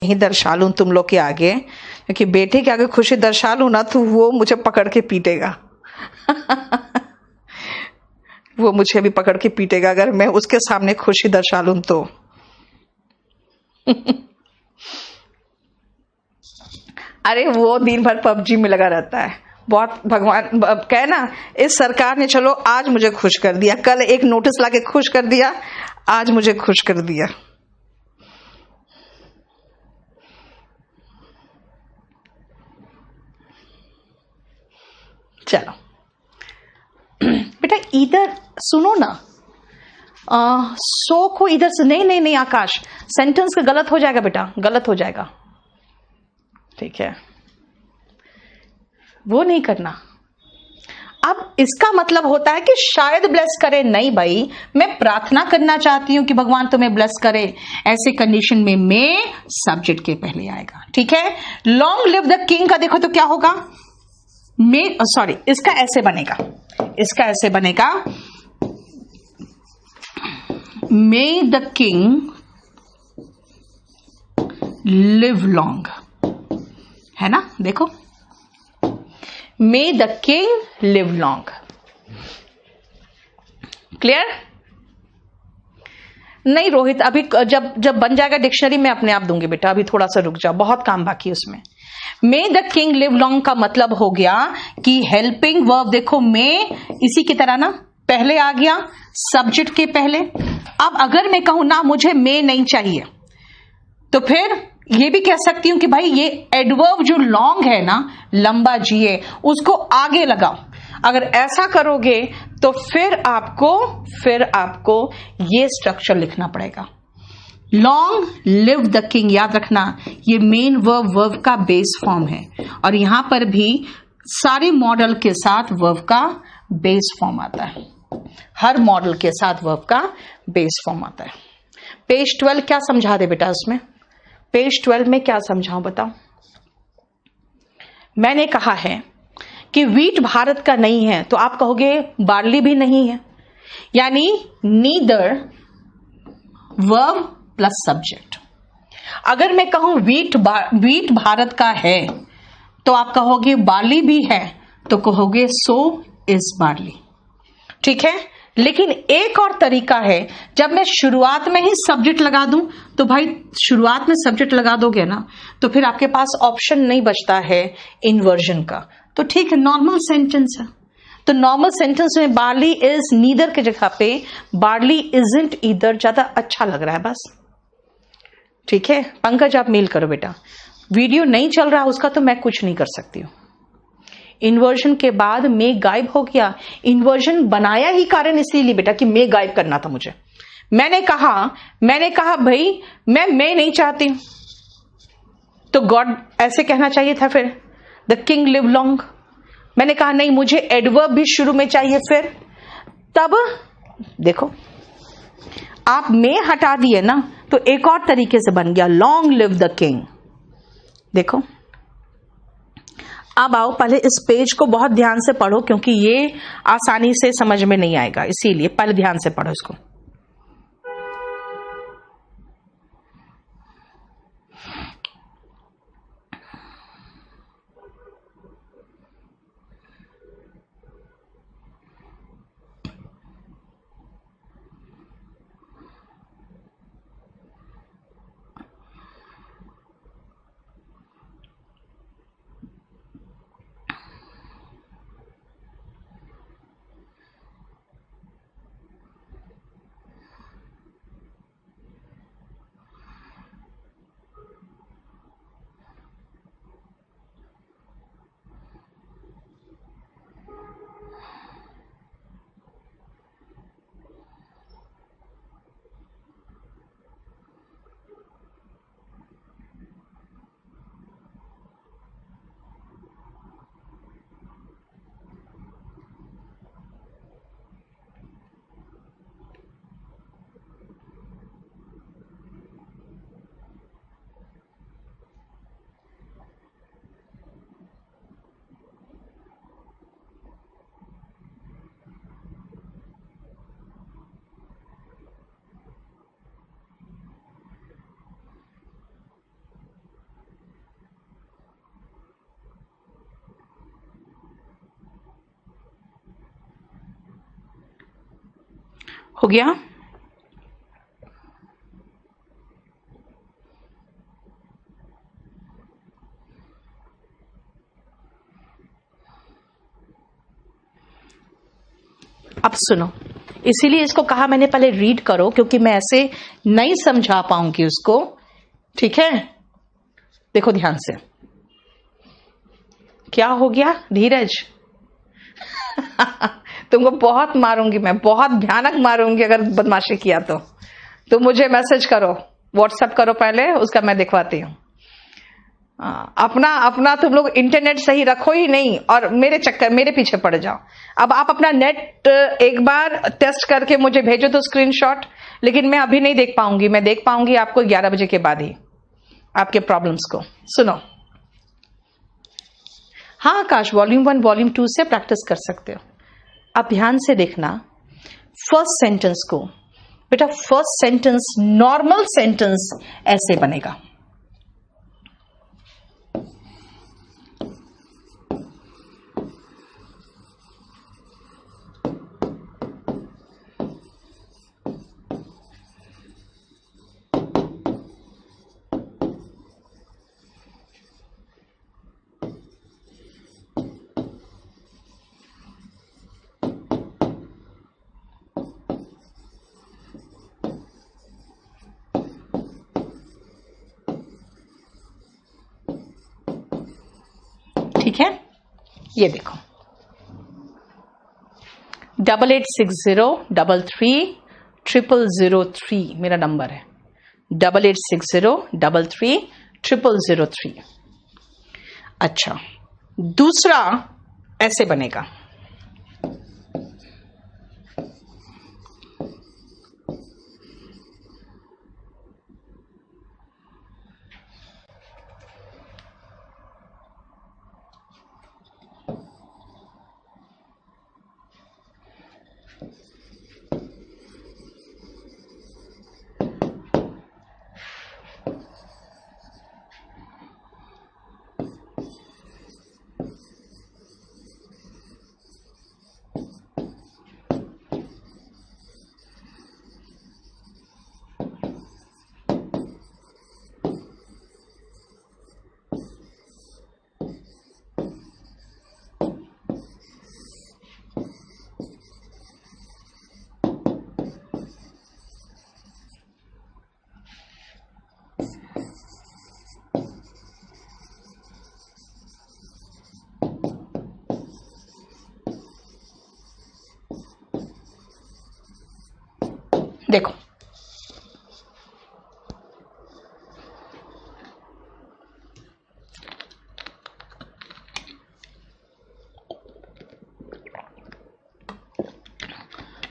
नहीं दर्शा लूं तुम लोग के आगे, क्योंकि बेटे के आगे खुशी दर्शा लूं ना तो वो मुझे पकड़ के पीटेगा। वो मुझे भी पकड़ के पीटेगा अगर मैं उसके सामने खुशी दर्शा लूं तो। अरे वो दिन भर पबजी में लगा रहता है। बहुत भगवान कहे ना, इस सरकार ने चलो आज मुझे खुश कर दिया, कल एक नोटिस लाके खुश कर दिया, आज मुझे खुश कर दिया। चलो बेटा इधर सुनो ना, सो को इधर से नहीं नहीं नहीं आकाश, सेंटेंस का गलत हो जाएगा बेटा, गलत हो जाएगा, ठीक है, वो नहीं करना। अब इसका मतलब होता है कि शायद ब्लेस करे, नहीं भाई, मैं प्रार्थना करना चाहती हूं कि भगवान तुम्हें ब्लेस करे, ऐसे कंडीशन में मैं सब्जेक्ट के पहले आएगा, ठीक है। लॉन्ग लिव द किंग का देखो तो क्या होगा, मे सॉरी इसका ऐसे बनेगा, इसका ऐसे बनेगा, मे द किंग लिव लॉन्ग, है ना, देखो, मे the king live long, clear. नहीं रोहित, अभी जब जब बन जाएगा डिक्शनरी में अपने आप दूंगी बेटा, अभी थोड़ा सा रुक जाओ, बहुत काम बाकी है उसमें। मे द किंग लिव लॉन्ग का मतलब हो गया कि हेल्पिंग वर्ब, देखो मे इसी की तरह ना पहले आ गया, सब्जेक्ट के पहले। अब अगर मैं कहूं ना मुझे मे नहीं चाहिए, तो फिर ये भी कह सकती हूं कि भाई ये एडवर्ब जो लॉन्ग है ना, लंबा जिए, उसको आगे लगाओ। अगर ऐसा करोगे तो फिर आपको ये स्ट्रक्चर लिखना पड़ेगा, लॉन्ग लिव द किंग, याद रखना ये मेन वर्ब का बेस फॉर्म है, और यहां पर भी सारे मॉडल के साथ वर्ब का बेस फॉर्म आता है, हर मॉडल के साथ वर्ब का बेस फॉर्म आता है। पेज 12 क्या समझा दे बेटा उसमें, पेज 12 में क्या समझाऊं बताओ। मैंने कहा है कि वीट भारत का नहीं है, तो आप कहोगे बार्ली भी नहीं है, यानी नीदर वर्ब प्लस सब्जेक्ट। अगर मैं कहूं वीट भारत का है, तो आप कहोगे बार्ली भी है, तो कहोगे सो इज बार्ली, ठीक है। लेकिन एक और तरीका है, जब मैं शुरुआत में ही सब्जेक्ट लगा दूं, तो भाई शुरुआत में सब्जेक्ट लगा दोगे ना, तो फिर आपके पास ऑप्शन नहीं बचता है इन्वर्जन का, तो ठीक है, नॉर्मल सेंटेंस है। तो नॉर्मल सेंटेंस में बार्ली इज नीदर की जगह पे बार्ली इजंट ईदर ज्यादा अच्छा लग रहा है, बस, ठीक है। पंकज आप मेल करो बेटा, वीडियो नहीं चल रहा उसका तो मैं कुछ नहीं कर सकती हूं। इन्वर्जन के बाद मे गायब हो गया, इन्वर्जन बनाया ही कारण इसीलिए बेटा कि मे गायब करना था मुझे। मैंने कहा भाई मैं नहीं चाहती, तो गॉड ऐसे कहना चाहिए था, फिर द किंग लिव लॉन्ग। मैंने कहा नहीं मुझे एडवर्ब भी शुरू में चाहिए, फिर तब देखो आप मे हटा दिए ना, तो एक और तरीके से बन गया लॉन्ग लिव द किंग। देखो अब आओ, पहले इस पेज को बहुत ध्यान से पढ़ो, क्योंकि ये आसानी से समझ में नहीं आएगा, इसीलिए पहले ध्यान से पढ़ो इसको। हो गया? अब सुनो, इसीलिए इसको कहा मैंने पहले रीड करो, क्योंकि मैं ऐसे नहीं समझा पाऊंगी उसको। ठीक है, देखो ध्यान से। क्या हो गया धीरज? तुमको बहुत मारूंगी मैं, बहुत भयानक मारूंगी अगर बदमाशी किया तो। तुम मुझे मैसेज करो, व्हाट्सएप करो पहले, उसका मैं दिखवाती हूँ। अपना तुम लोग इंटरनेट सही रखो ही नहीं और मेरे पीछे पड़ जाओ। अब आप अपना नेट एक बार टेस्ट करके मुझे भेजो तो स्क्रीनशॉट, लेकिन मैं अभी नहीं देख पाऊंगी। मैं देख पाऊंगी आपको 11 बजे के बाद ही, आपके प्रॉब्लम्स को। सुनो, हाँ आकाश, वॉल्यूम 1 वॉल्यूम 2 से प्रैक्टिस कर सकते हो। अब ध्यान से देखना फर्स्ट सेंटेंस को। बेटा फर्स्ट सेंटेंस नॉर्मल सेंटेंस ऐसे बनेगा। ठीक है, ये देखो 8860333003 मेरा नंबर है। 8860333003। अच्छा, दूसरा ऐसे बनेगा। देखो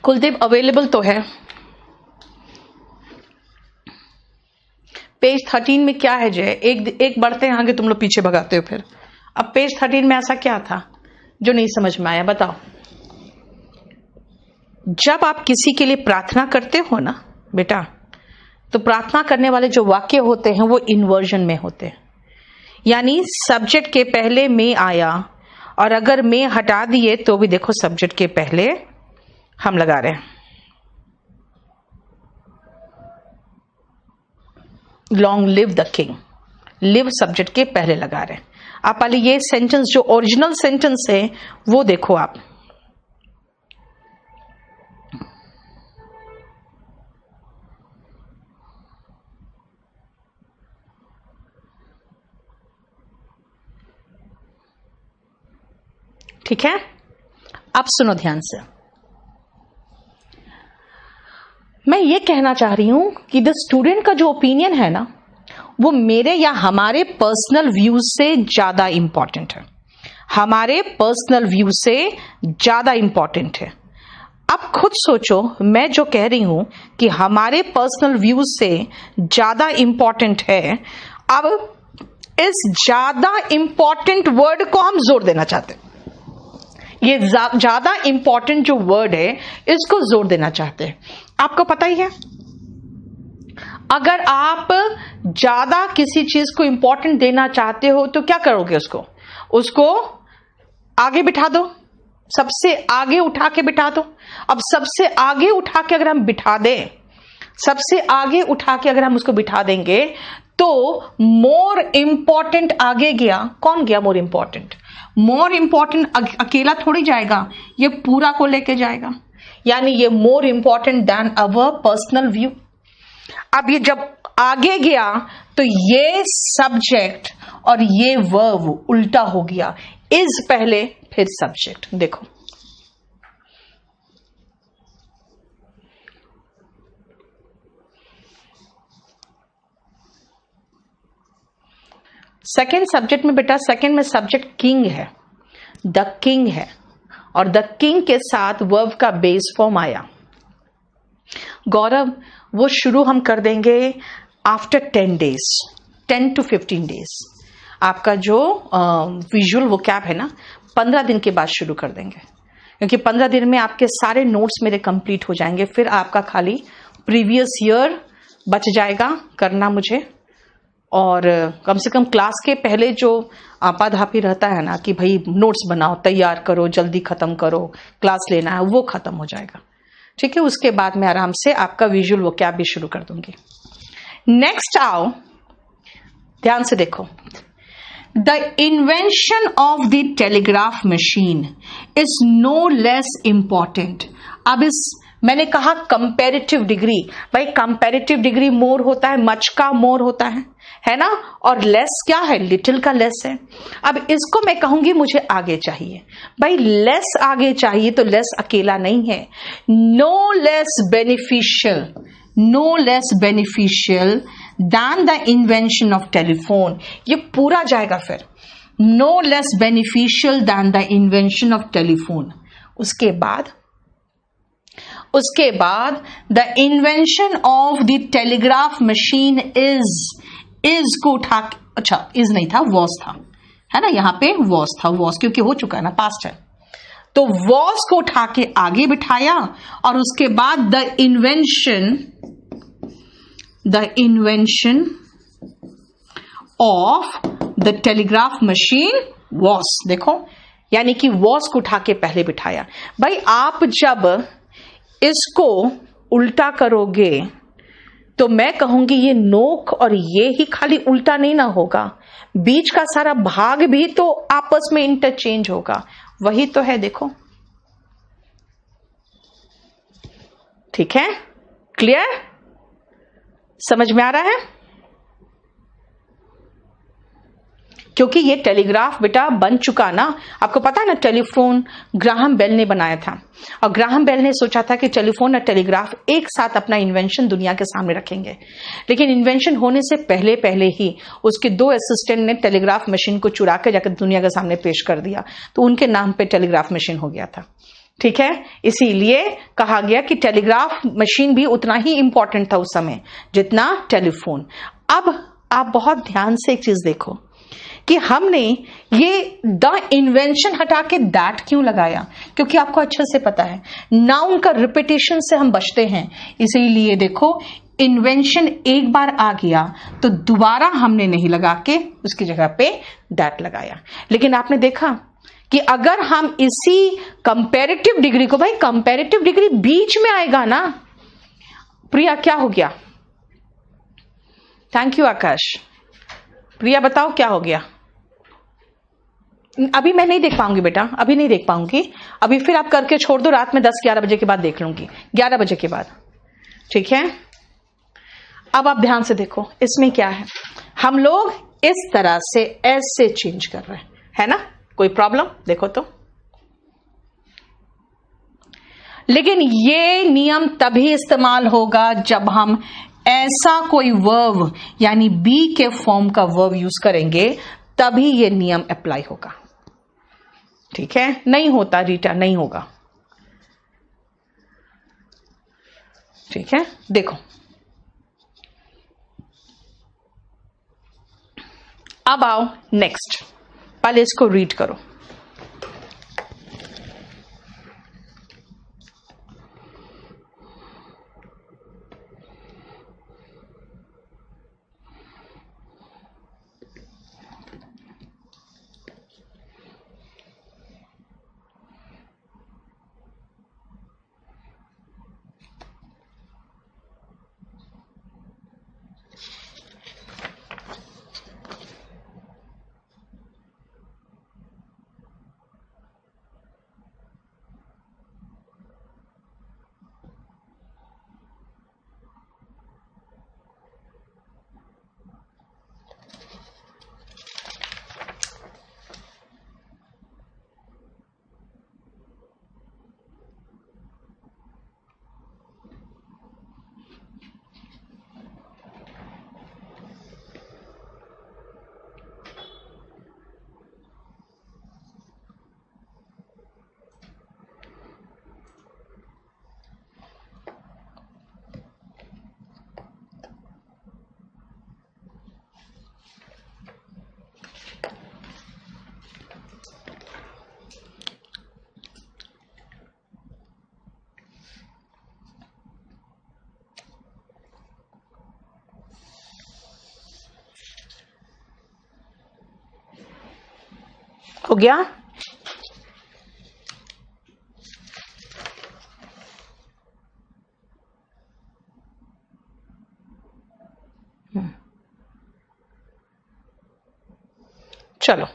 कुलदीप अवेलेबल तो है। पेज 13 में क्या है जय? एक बढ़ते हैं आगे, तुम लोग पीछे भगाते हो फिर। अब पेज 13 में ऐसा क्या था जो नहीं समझ में आया, बताओ। जब आप किसी के लिए प्रार्थना करते हो ना बेटा, तो प्रार्थना करने वाले जो वाक्य होते हैं वो इन्वर्जन में होते हैं। यानी सब्जेक्ट के पहले में आया, और अगर में हटा दिए तो भी देखो सब्जेक्ट के पहले हम लगा रहे हैं। Long live the king, live subject के पहले लगा रहे हैं। आप पहले ये सेंटेंस जो ओरिजिनल सेंटेंस है वो देखो आप। ठीक है, अब सुनो ध्यान से। मैं ये कहना चाह रही हूं कि द स्टूडेंट का जो ओपिनियन है ना, वो मेरे या हमारे पर्सनल व्यूज से ज्यादा इंपॉर्टेंट है। हमारे पर्सनल व्यू से ज्यादा इंपॉर्टेंट है। अब खुद सोचो, मैं जो कह रही हूं कि हमारे पर्सनल व्यूज से ज्यादा इंपॉर्टेंट है, अब इस ज्यादा इंपॉर्टेंट वर्ड को हम जोर देना चाहते हैं। ये ज्यादा इंपॉर्टेंट जो वर्ड है इसको जोर देना चाहते हैं। आपको पता ही है, अगर आप ज्यादा किसी चीज को इंपॉर्टेंट देना चाहते हो तो क्या करोगे? उसको आगे बिठा दो, सबसे आगे उठा के बिठा दो। अब सबसे आगे उठा के अगर हम बिठा दें, सबसे आगे उठा के अगर हम उसको बिठा देंगे तो मोर इंपॉर्टेंट आगे गया। कौन गया मोर इंपॉर्टेंट? मोर इंपॉर्टेंट अकेला थोड़ी जाएगा, ये पूरा को लेके जाएगा, यानी ये more important than our personal view. अब ये जब आगे गया तो ये सब्जेक्ट और ये वर्ब उल्टा हो गया, इज पहले फिर सब्जेक्ट। देखो सेकेंड सब्जेक्ट में बेटा, सेकेंड में सब्जेक्ट किंग है, द किंग है, और द किंग के साथ वर्ब का बेस फॉर्म आया। गौरव वो शुरू हम कर देंगे आफ्टर 10 डेज, 10 to 15 डेज। आपका जो विजुअल वोकैब है ना, 15 दिन के बाद शुरू कर देंगे, क्योंकि 15 दिन में आपके सारे नोट्स मेरे कंप्लीट हो जाएंगे। फिर आपका खाली प्रीवियस ईयर बच जाएगा करना मुझे, और कम से कम क्लास के पहले जो आपाधापी रहता है ना कि भाई नोट्स बनाओ, तैयार करो, जल्दी खत्म करो, क्लास लेना है, वो खत्म हो जाएगा। ठीक है, उसके बाद मैं आराम से आपका विजुअल वोकैब भी शुरू कर दूंगी। नेक्स्ट आओ, ध्यान से देखो। The invention of the telegraph machine is no less important. अब इस मैंने कहा कंपैरेटिव डिग्री, भाई कंपैरेटिव डिग्री मोर होता है, मच का मोर होता है ना, और लेस क्या है, लिटिल का लेस है। अब इसको मैं कहूंगी मुझे आगे चाहिए, भाई लेस आगे चाहिए, तो लेस अकेला नहीं है, no less beneficial, no less beneficial than the invention of telephone, ये पूरा जाएगा फिर, no less beneficial than the invention of telephone. उसके बाद the invention of the telegraph machine is को उठा, अच्छा इज नहीं था, वॉस था, है ना, यहां पे वॉस था, वॉस क्योंकि हो चुका है ना, पास्ट है, तो वॉस को उठा के आगे बिठाया, और उसके बाद the invention of the telegraph machine was. देखो, यानी कि वॉस को उठा के पहले बिठाया। भाई आप जब इसको उल्टा करोगे तो मैं कहूंगी ये नोक और ये ही खाली उल्टा नहीं ना होगा, बीच का सारा भाग भी तो आपस में इंटरचेंज होगा, वही तो है। देखो ठीक है, क्लियर, समझ में आ रहा है? क्योंकि ये टेलीग्राफ बेटा बन चुका ना, आपको पता है ना, टेलीफोन ग्राहम बेल ने बनाया था, और ग्राहम बेल ने सोचा था कि टेलीफोन और टेलीग्राफ एक साथ अपना इन्वेंशन दुनिया के सामने रखेंगे, लेकिन इन्वेंशन होने से पहले पहले ही उसके 2 असिस्टेंट ने टेलीग्राफ मशीन को चुरा के जाकर दुनिया के सामने पेश कर दिया, तो उनके नाम पे टेलीग्राफ मशीन हो गया था। ठीक है, इसीलिए कहा गया कि टेलीग्राफ मशीन भी उतना ही इंपॉर्टेंट था उस समय जितना टेलीफोन। अब आप बहुत ध्यान से एक चीज देखो कि हमने ये द इन्वेंशन हटा के दैट क्यों लगाया, क्योंकि आपको अच्छे से पता है नाउन का रिपीटेशन से हम बचते हैं, इसीलिए देखो इन्वेंशन एक बार आ गया तो दोबारा हमने नहीं लगा के उसकी जगह पे दैट लगाया। लेकिन आपने देखा कि अगर हम इसी कंपैरेटिव डिग्री को, भाई कंपैरेटिव डिग्री बीच में आएगा ना, प्रिया क्या हो गया, थैंक यू आकाश, प्रिया बताओ क्या हो गया? अभी मैं नहीं देख पाऊंगी बेटा, अभी नहीं देख पाऊंगी, अभी फिर आप करके छोड़ दो, रात में 10-11 बजे के बाद देख लूंगी, 11 बजे के बाद, ठीक है? अब आप ध्यान से देखो इसमें क्या है, हम लोग इस तरह से ऐसे चेंज कर रहे हैं, है ना, कोई प्रॉब्लम? देखो तो, लेकिन ये नियम तभी इस्तेमाल होगा जब हम ऐसा कोई वर्ब यानी बी के फॉर्म का वर्ब यूज करेंगे, तभी ये नियम अप्लाई होगा। ठीक है, नहीं होता रीटा, नहीं होगा। ठीक है, देखो अब आओ नेक्स्ट, पहले इसको रीड करो। हो गया? चलो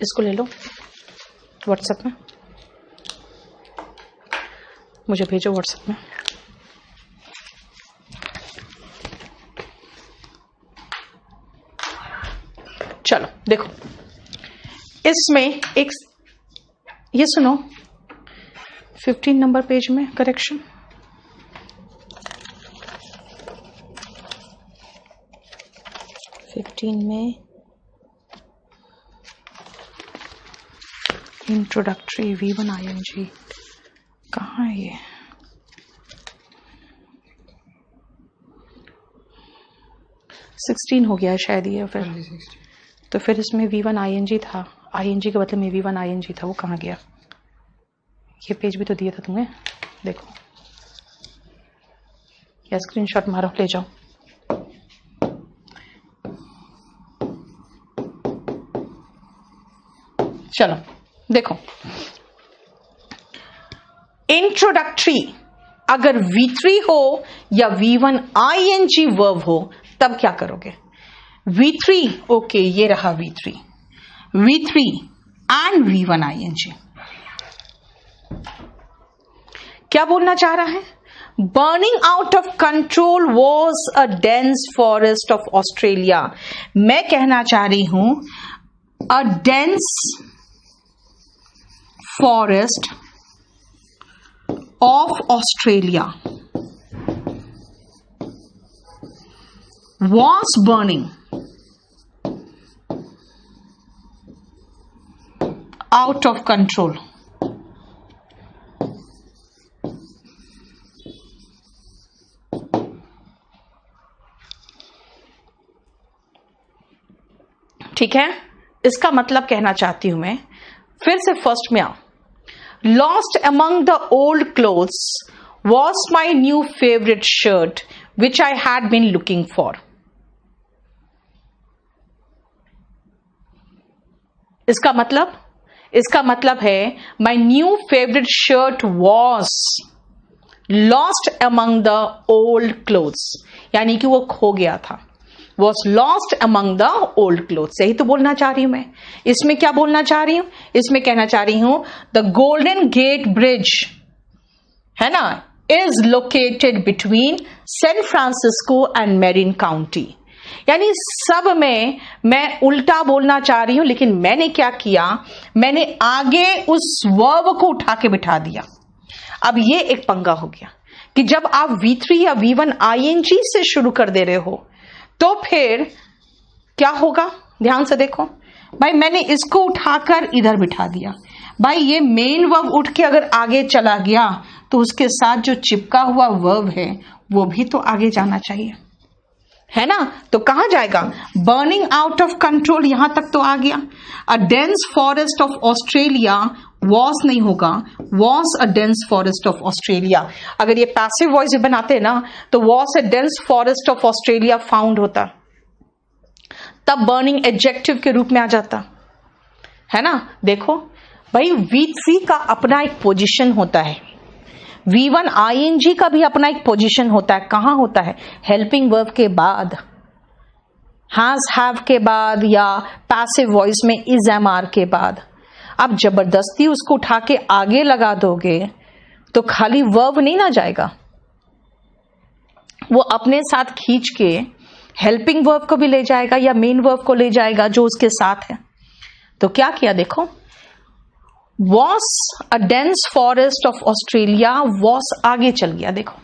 इसको ले लो व्हाट्सएप में, मुझे भेजो व्हाट्सएप में। चलो देखो, इसमें एक ये सुनो, 15 नंबर पेज में करेक्शन। में इंट्रोडक्टरी V1 ING कहाँ है ये? (16) हो गया शायद ये, फिर तो फिर इसमें V1 ING था, ING के बदले में V1 ING था, वो कहाँ गया? ये पेज भी तो दिया था तुम्हें, देखो या स्क्रीनशॉट मारो, ले जाओ। चलो देखो, इंट्रोडक्टरी अगर V3 हो या V1 ING वर्ब हो तब क्या करोगे? V3 ओके, ये रहा V3 एंड V1 ING। क्या बोलना चाह रहा है? Burning out of control was a dense forest of Australia. मैं कहना चाह रही हूं a dense forest of Australia was burning out of control. ठीक है, इसका मतलब कहना चाहती हूं मैं, फिर से फर्स्ट में आओ। Lost among the old clothes was my new favorite shirt, which I had been looking for. इसका मतलब है my new favorite shirt was lost among the old clothes, यानी कि वो खो गया था। was lost among the old clothes, यही तो बोलना चाह रही हूं मैं। इसमें क्या बोलना चाह रही हूं? इसमें कहना चाह रही हूं द गोल्डन गेट ब्रिज है ना, is located between San Francisco and Marin County. यानी सब में मैं उल्टा बोलना चाह रही हूं, लेकिन मैंने क्या किया, मैंने आगे उस वर्ब को उठा के बिठा दिया। अब ये एक पंगा हो गया कि जब आप V3 या V1 ING से शुरू कर दे रहे हो तो फिर क्या होगा, ध्यान से देखो भाई। मैंने इसको उठाकर इधर बिठा दिया भाई, ये मेन वर्ब उठ के अगर आगे चला गया तो उसके साथ जो चिपका हुआ वर्ब है वो भी तो आगे जाना चाहिए, है ना। तो कहां जाएगा? बर्निंग आउट ऑफ कंट्रोल, यहां तक तो आ गया। A dense forest of Australia was नहीं होगा, was a dense forest of Australia. अगर ये पैसिव वॉइस बनाते ना तो was a dense forest of Australia found होता, तब बर्निंग एडजेक्टिव के रूप में आ जाता, है ना। देखो भाई, V3 का अपना एक पोजीशन होता है, V1 ING का भी अपना एक पोजीशन होता है। कहां होता है? हेल्पिंग वर्ब के बाद, हैज हैव के बाद, या पैसिव वॉइस में इज एम आर के बाद। आप जबरदस्ती उसको उठा के आगे लगा दोगे तो खाली वर्ब नहीं ना जाएगा, वो अपने साथ खींच के हेल्पिंग वर्ब को भी ले जाएगा या मेन वर्ब को ले जाएगा जो उसके साथ है। तो क्या किया देखो, was a dense forest of Australia, was आगे चल गया। देखो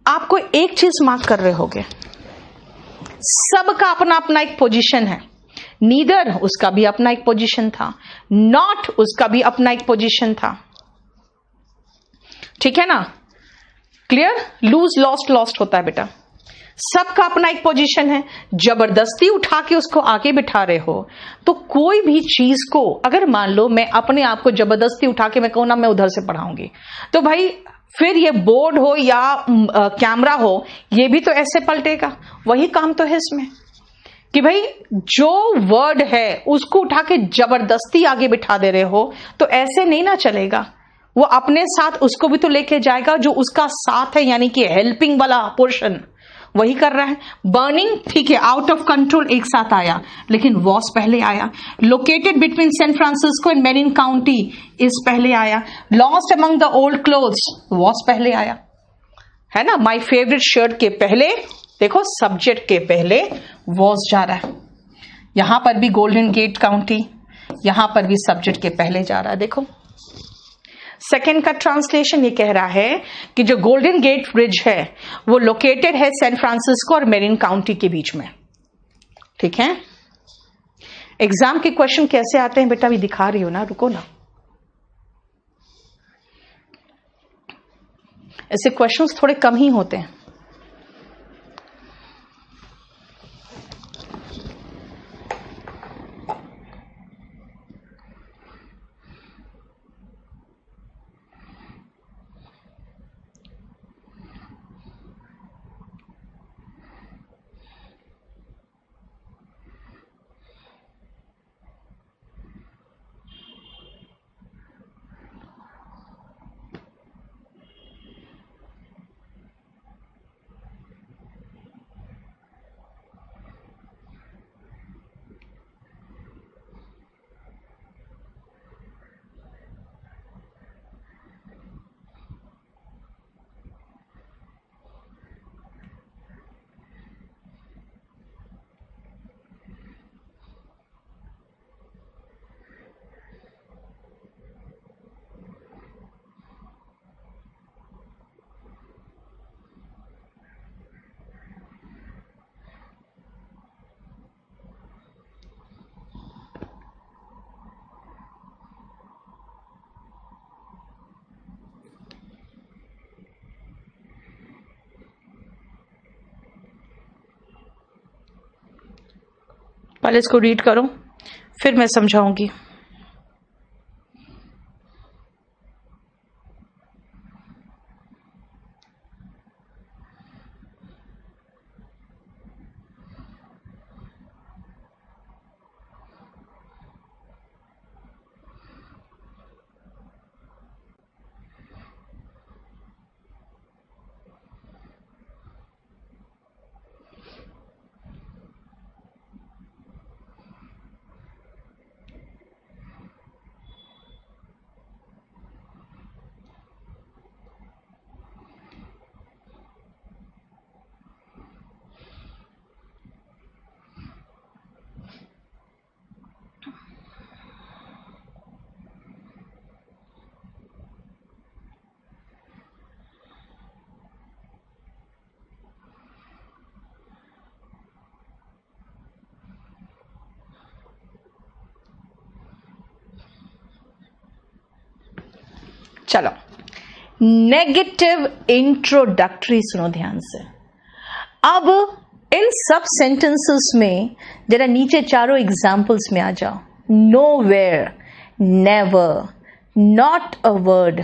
आपको एक चीज मार्क कर रहे होगे, सबका अपना अपना एक पोजीशन है। नीदर उसका भी अपना एक पोजीशन था, नॉट उसका भी अपना एक पोजीशन था, ठीक है ना। क्लियर? लूज लॉस्ट लॉस्ट होता है बेटा, सबका अपना एक पोजीशन है। जबरदस्ती उठा के उसको आगे बिठा रहे हो तो कोई भी चीज को, अगर मान लो मैं अपने आप को जबरदस्ती उठा के मैं कहूं ना मैं उधर से पढ़ाऊंगी, तो भाई फिर ये बोर्ड हो या कैमरा हो, ये भी तो ऐसे पलटेगा। वही काम तो है इसमें कि भाई जो वर्ड है उसको उठा के जबरदस्ती आगे बिठा दे रहे हो, तो ऐसे नहीं ना चलेगा। वो अपने साथ उसको भी तो लेके जाएगा जो उसका साथ है, यानी कि हेल्पिंग वाला पोर्शन वही कर रहा है। बर्निंग ठीक है, आउट ऑफ कंट्रोल एक साथ आया, लेकिन वॉस पहले आया। Located between San Francisco and Marin County इस पहले आया। Lost among the old clothes was पहले आया, है ना। माई फेवरेट शर्ट के पहले देखो सब्जेक्ट के पहले वॉस जा रहा है। यहां पर भी गोल्डन गेट काउंटी, यहां पर भी सब्जेक्ट के पहले जा रहा है। देखो सेकेंड का ट्रांसलेशन ये कह रहा है कि जो गोल्डन गेट ब्रिज है वो लोकेटेड है सैन फ्रांसिस्को और मेरिन काउंटी के बीच में, ठीक है। एग्जाम के क्वेश्चन कैसे आते हैं बेटा, भी दिखा रही हो ना, रुको ना। ऐसे क्वेश्चंस थोड़े कम ही होते हैं। पहले इसको रीड करो, फिर मैं समझाऊंगी। चलो नेगेटिव इंट्रोडक्टरी सुनो ध्यान से। अब इन सब सेंटेंसेस में जरा नीचे चारों एग्जाम्पल्स में आ जाओ। Nowhere, never, not a word,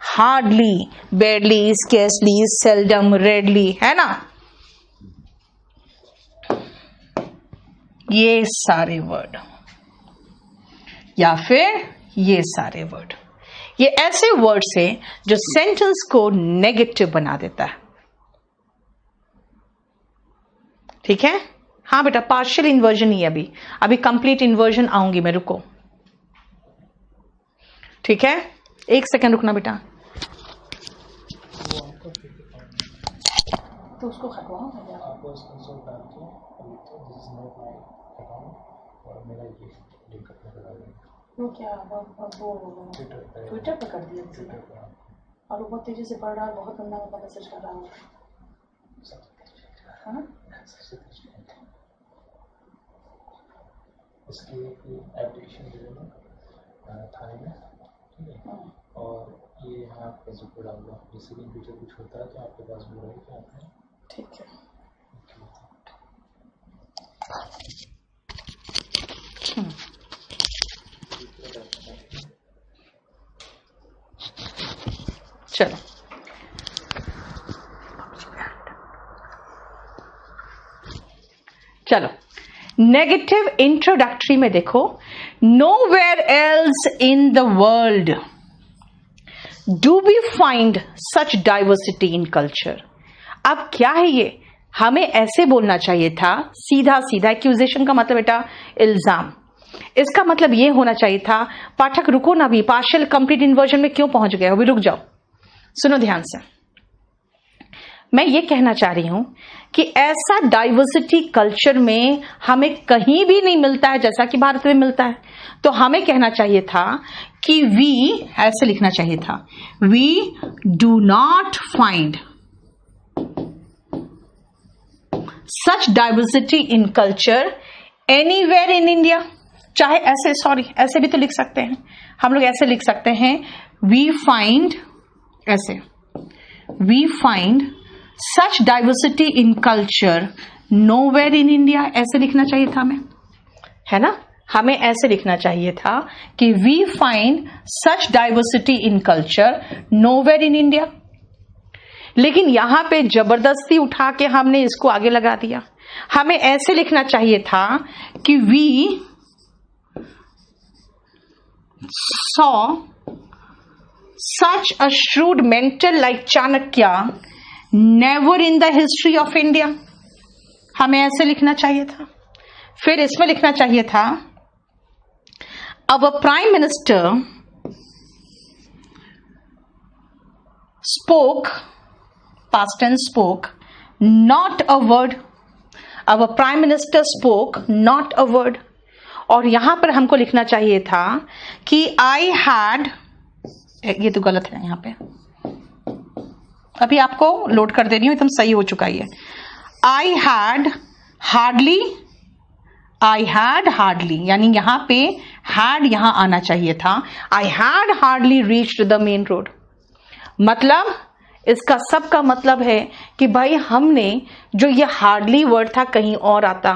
hardly, barely, scarcely, seldom, रेडली, है ना। ये सारे वर्ड या फिर ये सारे वर्ड, ये ऐसे वर्ड्स हैं जो सेंटेंस को नेगेटिव बना देता है, ठीक है। हाँ बेटा, पार्शियल इन्वर्जन ही अभी अभी कंप्लीट इन्वर्जन आऊंगी मैं, रुको, ठीक है। एक सेकंड रुकना बेटा। तो उसको वो क्या वो ट्विटर पे कर दिया किसी ने, और वो बहुत तेजी से पढ़ रहा है, बहुत गंदा गंदा मैसेज कर रहा है। हाँ? इसकी एप्लीकेशन दे देना थाने में, ठीक है। और ये यहाँ पे जो डाल दो, जैसे कि फ्यूचर कुछ होता है तो आपके पास वो रहे कि आपने, ठीक है। चलो चलो, नेगेटिव इंट्रोडक्टरी में देखो, nowhere else in the world do we find such diversity in culture. अब क्या है ये, हमें ऐसे बोलना चाहिए था, सीधा सीधा। एक्यूजेशन का मतलब बेटा इल्जाम, इसका मतलब ये होना चाहिए था। पाठक रुको ना, भी पार्शियल कंप्लीट इन्वर्जन में क्यों पहुंच गए, अभी रुक जाओ, सुनो ध्यान से। मैं ये कहना चाह रही हूं कि ऐसा डाइवर्सिटी कल्चर में हमें कहीं भी नहीं मिलता है जैसा कि भारत में मिलता है। तो हमें कहना चाहिए था कि वी, ऐसे लिखना चाहिए था, we do not find such diversity in culture anywhere in India. चाहे ऐसे, सॉरी ऐसे भी तो लिख सकते हैं हम लोग, ऐसे लिख सकते हैं, वी फाइंड, ऐसे, we find such diversity in culture nowhere in India, ऐसे लिखना चाहिए था हमें, है ना। हमें ऐसे लिखना चाहिए था कि we find such diversity in culture nowhere in India. लेकिन यहां पे जबरदस्ती उठा के हमने इसको आगे लगा दिया। हमें ऐसे लिखना चाहिए था कि we saw such a shrewd mental like Chanakya never in the history of India. हमें ऐसे लिखना चाहिए था। फिर इसमें लिखना चाहिए था, our prime minister spoke, past tense spoke, not a word. Our prime minister spoke not a word. और यहां पर हमको लिखना चाहिए था कि आई हैड, ये तो गलत है, यहां पे अभी आपको लोड कर दे रही हूं, एकदम सही हो चुका है। I had hardly, I had hardly, यानी यहां पे हैड यहां आना चाहिए था। I had hardly reached the main road. मतलब इसका सबका मतलब है कि भाई हमने जो ये हार्डली वर्ड था कहीं और आता,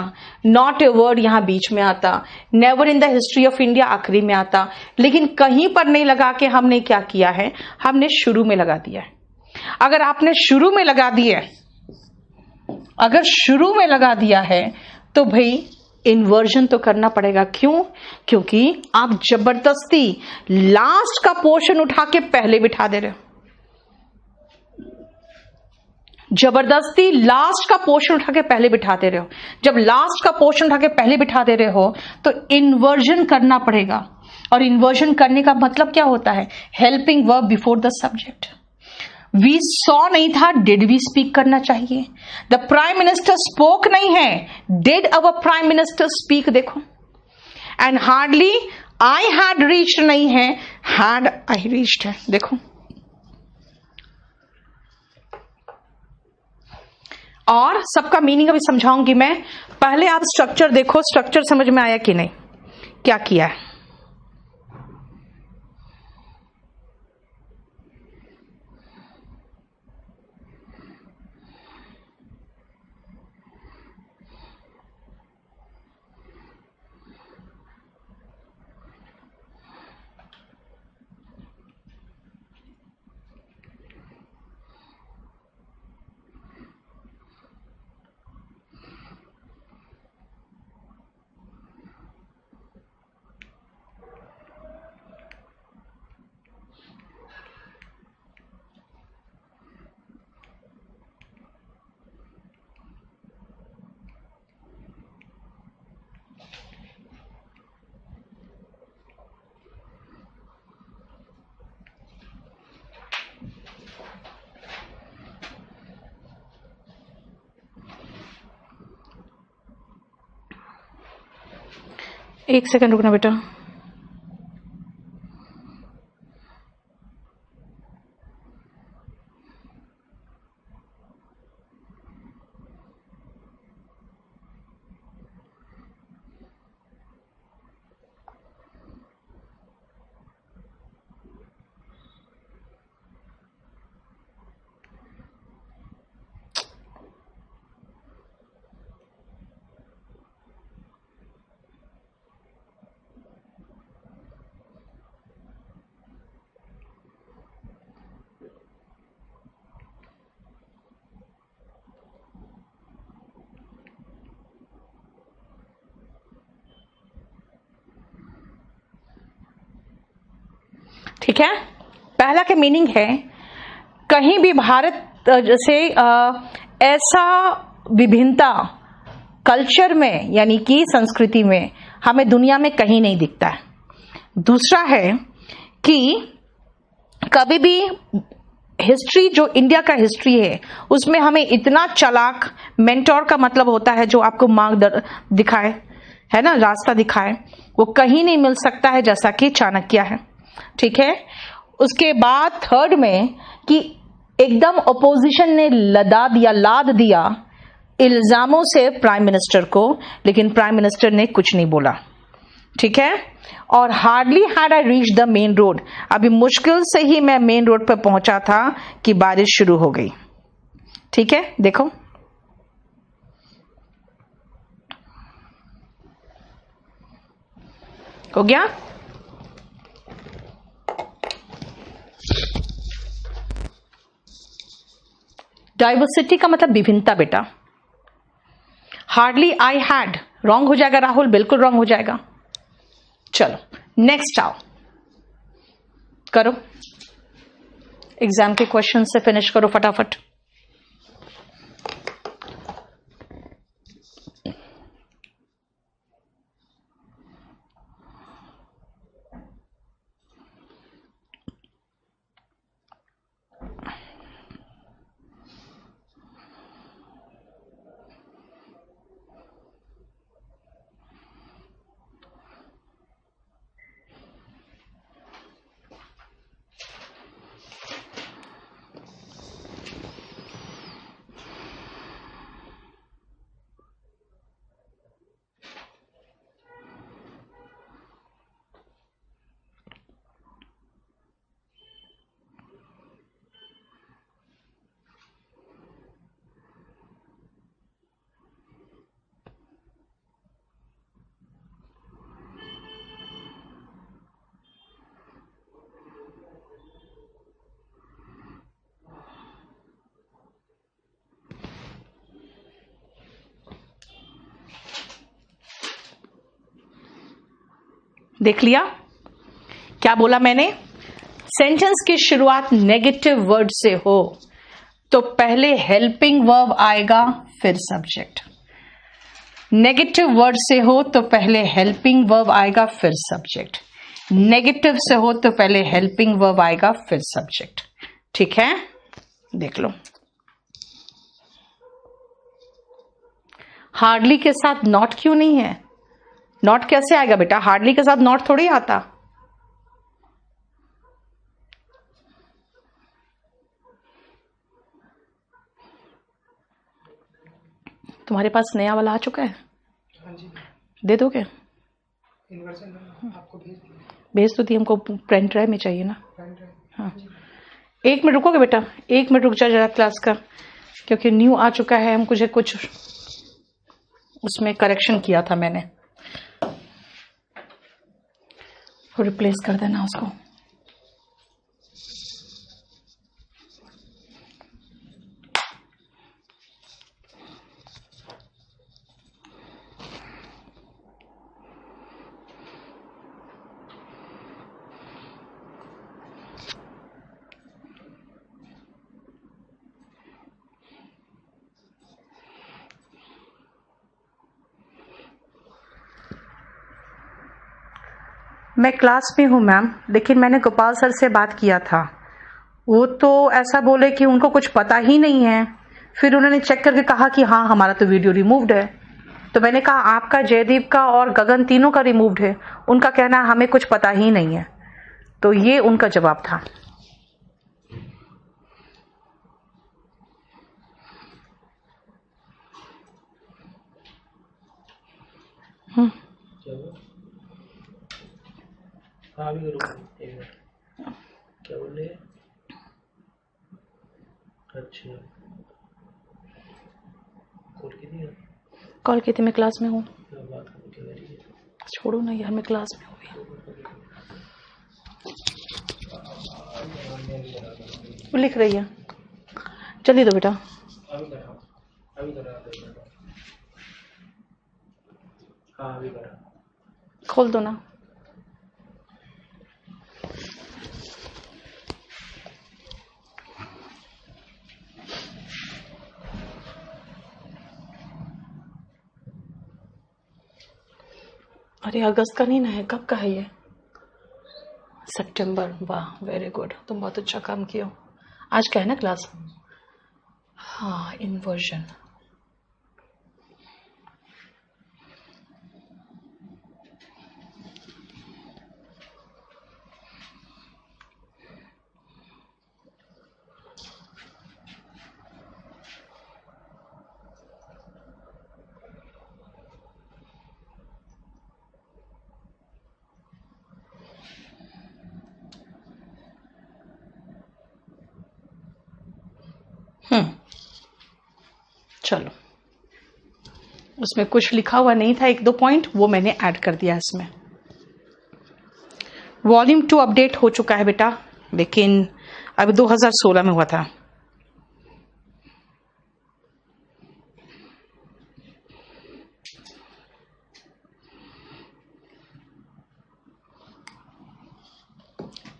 नॉट ए वर्ड यहां बीच में आता, never in the history of India आखिरी में आता, लेकिन कहीं पर नहीं लगा के हमने क्या किया है, हमने शुरू में लगा दिया है। अगर आपने शुरू में लगा दिया, अगर शुरू में लगा दिया है तो भाई इन्वर्जन तो करना पड़ेगा। क्यों? क्योंकि आप जबरदस्ती लास्ट का पोर्शन उठा के पहले बिठा दे रहे हो। जबरदस्ती लास्ट का पोर्शन उठा के पहले बिठा दे रहे हो। जब लास्ट का पोर्शन उठा के पहले बिठा दे रहे हो तो इन्वर्जन करना पड़ेगा। और इन्वर्जन करने का मतलब क्या होता है, helping verb before the subject. We saw नहीं था, डिड वी स्पीक करना चाहिए। द प्राइम मिनिस्टर स्पोक नहीं है, did our prime minister speak, देखो। And hardly I had reached नहीं है, हैड आई रीच्ड है, देखो। और सबका मीनिंग अभी समझाऊंगी मैं, पहले आप स्ट्रक्चर देखो, स्ट्रक्चर समझ में आया कि नहीं, क्या किया है। एक सेकंड रुकना बेटा। ठीक है, पहला का मीनिंग है कहीं भी भारत जैसे ऐसा विभिन्नता कल्चर में यानी कि संस्कृति में हमें दुनिया में कहीं नहीं दिखता है। दूसरा है कि कभी भी हिस्ट्री जो इंडिया का हिस्ट्री है उसमें हमें इतना चालाक मेंटोर का मतलब होता है जो आपको मार्ग दिखाए, है ना, रास्ता दिखाए, वो कहीं नहीं मिल सकता है जैसा कि चाणक्य है। ठीक है, उसके बाद थर्ड में कि एकदम अपोजिशन ने लाद दिया इल्जामों से प्राइम मिनिस्टर को, लेकिन प्राइम मिनिस्टर ने कुछ नहीं बोला। ठीक है, और hardly had I reach the main road, अभी मुश्किल से ही मैं मेन रोड पर पहुंचा था कि बारिश शुरू हो गई। ठीक है, देखो हो गया। डाइवर्सिटी का मतलब विभिन्नता बेटा। हार्डली आई हैड रॉन्ग हो जाएगा राहुल, बिल्कुल रॉन्ग हो जाएगा। चलो नेक्स्ट आओ, करो एग्जाम के क्वेश्चन से फिनिश करो फटाफट। देख लिया क्या बोला मैंने? सेंटेंस की शुरुआत नेगेटिव वर्ड से हो तो पहले हेल्पिंग वर्ब आएगा फिर सब्जेक्ट। नेगेटिव वर्ड से हो तो पहले हेल्पिंग वर्ब आएगा फिर सब्जेक्ट। नेगेटिव से हो तो पहले हेल्पिंग वर्ब आएगा फिर सब्जेक्ट। ठीक है, देख लो। हार्डली के साथ नॉट क्यों नहीं है? नॉट कैसे आएगा बेटा? हार्डली के साथ नॉट थोड़ी आता। तुम्हारे पास नया वाला आ चुका है? हाँ जी, दे दोगे? आपको भेज तो दी, हमको पेन ड्राइव में चाहिए ना। हाँ, जी। 1 मिनट रुकोगे बेटा? 1 मिनट रुक जा जरा क्लास का, क्योंकि न्यू आ चुका है, हम कुछ उसमें करेक्शन किया था मैंने, रिप्लेस कर देना उसको। मैं क्लास में हूँ मैम, लेकिन मैंने गोपाल सर से बात किया था, वो तो ऐसा बोले कि उनको कुछ पता ही नहीं है। फिर उन्होंने चेक करके कहा कि हाँ हमारा तो वीडियो रिमूव्ड है। तो मैंने कहा आपका, जयदीप का और गगन तीनों का रिमूव्ड है। उनका कहना हमें कुछ पता ही नहीं है। तो ये उनका जवाब था। हाँ भी क्या बोल रहे हैं? अच्छा, कॉल की थी, मैं क्लास में हूँ। बात करने के लिए छोड़ो ना यार, मैं क्लास में हूँ। वो लिख रही है, जल्दी दो बेटा। अभी हाँ अभी खोल दो ना। अरे अगस्त का नहीं ना है, कब का है ये? सितंबर। वाह वेरी गुड, तुम बहुत अच्छा काम किया। आज क्या है ना क्लास? हाँ, इन्वर्जन। चलो, उसमें कुछ लिखा हुआ नहीं था, 1-2 पॉइंट वो मैंने ऐड कर दिया इसमें। वॉल्यूम 2 अपडेट हो चुका है बेटा, लेकिन अभी 2016 में हुआ था।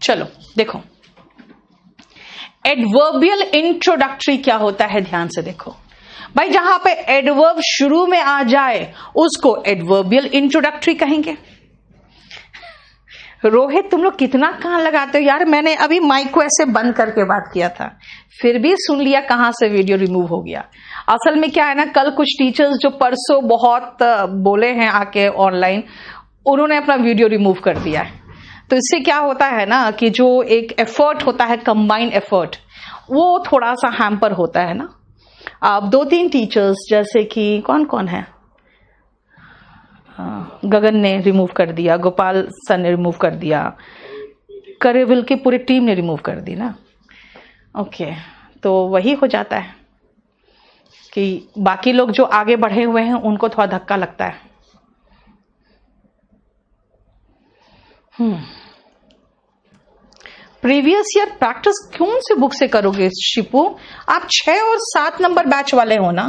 चलो देखो, एडवर्बियल इंट्रोडक्टरी क्या होता है, ध्यान से देखो भाई। जहां पे एडवर्ब शुरू में आ जाए उसको एडवर्बियल इंट्रोडक्टरी कहेंगे। रोहित तुम लोग कितना कान लगाते हो यार, मैंने अभी माइक को ऐसे बंद करके बात किया था, फिर भी सुन लिया कहां से वीडियो रिमूव हो गया। असल में क्या है ना, कल कुछ टीचर्स जो परसों बहुत बोले हैं आके ऑनलाइन, उन्होंने अपना वीडियो रिमूव कर दिया है। तो इससे क्या होता है ना कि जो एक एफर्ट होता है, कंबाइंड एफर्ट, वो थोड़ा सा हैम्पर होता है ना। अब 2-3 टीचर्स जैसे कि कौन कौन है, गगन ने रिमूव कर दिया, गोपाल सर ने रिमूव कर दिया, करेविल की पूरी टीम ने रिमूव कर दी ना। ओके, तो वही हो जाता है कि बाकी लोग जो आगे बढ़े हुए हैं उनको थोड़ा धक्का लगता है। प्रीवियस ईयर प्रैक्टिस कौन सी बुक से करोगे शिपू? आप 6 और 7 नंबर बैच वाले हो ना।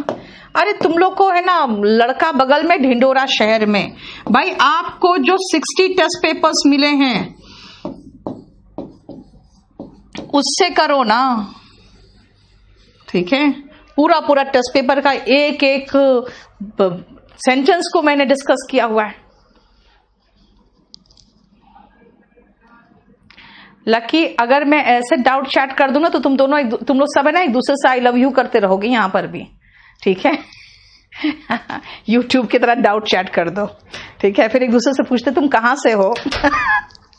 अरे तुम लोग को है ना लड़का बगल में ढिंडोरा शहर में, भाई आपको जो 60 टेस्ट पेपर्स मिले हैं उससे करो ना, ठीक है। पूरा पूरा टेस्ट पेपर का एक एक सेंटेंस को मैंने डिस्कस किया हुआ है। लकी, अगर मैं ऐसे डाउट चैट कर दूं ना तो तुम लोग सब है ना एक दूसरे से आई लव यू करते रहोगे यहां पर भी, ठीक है। यूट्यूब की तरह डाउट चैट कर दो, ठीक है। फिर एक दूसरे से पूछते तुम कहां से हो।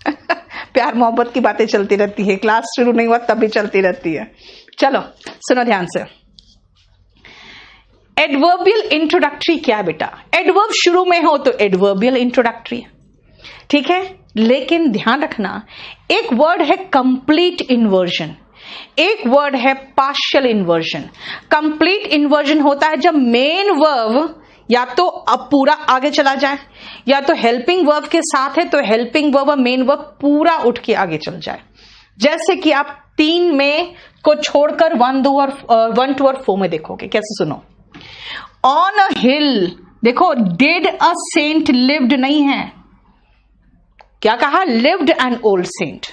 प्यार मोहब्बत की बातें चलती रहती है, क्लास शुरू नहीं हुआ तब भी चलती रहती है। चलो सुनो ध्यान से, एडवर्बियल इंट्रोडक्टरी क्या है बेटा? एडवर्ब शुरू में हो तो एडवर्बियल इंट्रोडक्टरी, ठीक है। लेकिन ध्यान रखना, एक वर्ड है कंप्लीट इन्वर्जन, एक वर्ड है पार्शियल इन्वर्जन। कंप्लीट इन्वर्जन होता है जब मेन वर्ब या तो अब पूरा आगे चला जाए, या तो हेल्पिंग वर्ब के साथ है तो हेल्पिंग वर्ब और मेन वर्ब पूरा उठ के आगे चल जाए। जैसे कि आप 3 में को छोड़कर 1, 2 और 1, 2 और 4 में देखोगे कैसे, सुनो। ऑन अ हिल, देखो डिड अ सेंट लिव्ड नहीं है, क्या कहा? Lived an old saint.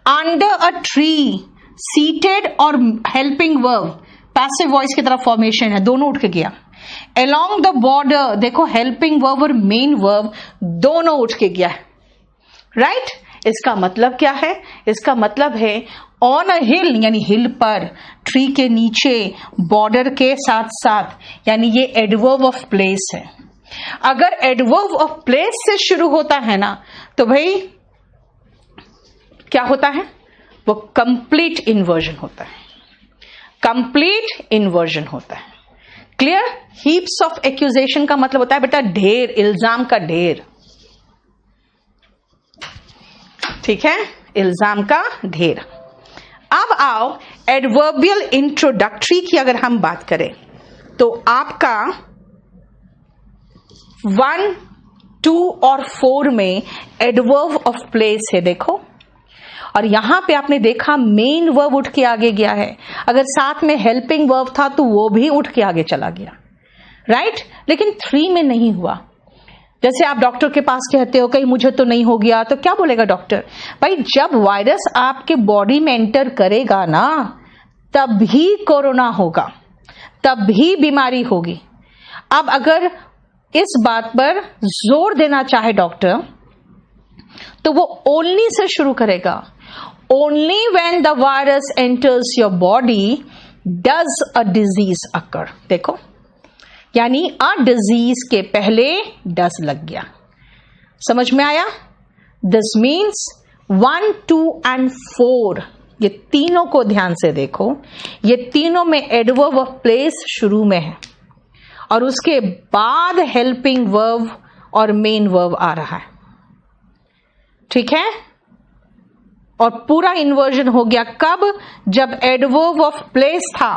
Under a tree, seated और हेल्पिंग वर्ब पैसिव वॉइस की तरफ फॉर्मेशन है, दोनों उठ के गया। अलोंग द बॉर्डर, देखो हेल्पिंग वर्ब और मेन वर्ब दोनों उठ के गया है, राइट। इसका मतलब क्या है? इसका मतलब है ऑन अ हिल यानी हिल पर, ट्री के नीचे, बॉर्डर के साथ साथ, यानी ये एडवर्ब ऑफ प्लेस है। अगर एडवर्ब ऑफ प्लेस से शुरू होता है ना तो भाई क्या होता है? वो कंप्लीट इन्वर्जन होता है, कंप्लीट इन्वर्जन होता है। क्लियर? हीप्स ऑफ एक्यूजेशन का मतलब होता है बेटा ढेर, इल्जाम का ढेर, ठीक है, इल्जाम का ढेर। अब आओ एडवर्बियल इंट्रोडक्टरी की अगर हम बात करें तो आपका 1, 2 और 4 में एडवर्ब ऑफ प्लेस है, देखो। और यहां पे आपने देखा मेन वर्ब उठ के आगे गया है, अगर साथ में हेल्पिंग वर्ब था तो वो भी उठ के आगे चला गया, राइट। लेकिन 3 में नहीं हुआ। जैसे आप डॉक्टर के पास कहते हो कहीं मुझे तो नहीं हो गया, तो क्या बोलेगा डॉक्टर? भाई जब वायरस आपके बॉडी में एंटर करेगा ना तभी कोरोना होगा, तभी बीमारी होगी। अब अगर इस बात पर जोर देना चाहे डॉक्टर तो वो ओनली से शुरू करेगा। Only when the virus enters your body does a disease occur. देखो, यानी अ डिजीज के पहले डस लग गया। समझ में आया? दिस मीन्स 1, 2 and 4, ये तीनों को ध्यान से देखो। ये तीनों में एडवर्ब ऑफ प्लेस शुरू में है और उसके बाद हेल्पिंग वर्ब और मेन वर्ब आ रहा है। ठीक है? और पूरा इन्वर्जन हो गया कब? जब एडवर्ब ऑफ प्लेस था,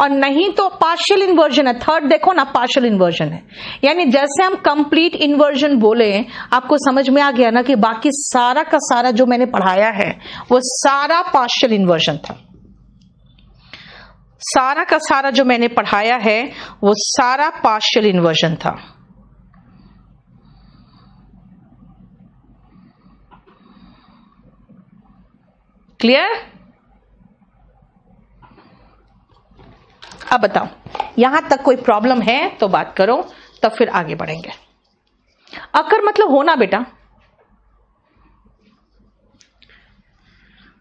और नहीं तो पार्शियल इन्वर्जन है। थर्ड देखो ना, पार्शियल इन्वर्जन है। यानी जैसे हम कंप्लीट इन्वर्जन बोले, आपको समझ में आ गया ना कि बाकी सारा का सारा जो मैंने पढ़ाया है वो सारा पार्शियल इन्वर्जन था। सारा का सारा जो मैंने पढ़ाया है वो सारा पार्शियल इन्वर्जन था। क्लियर? अब बताओ, यहां तक कोई प्रॉब्लम है तो बात करो, तब फिर आगे बढ़ेंगे। अकर मतलब होना बेटा।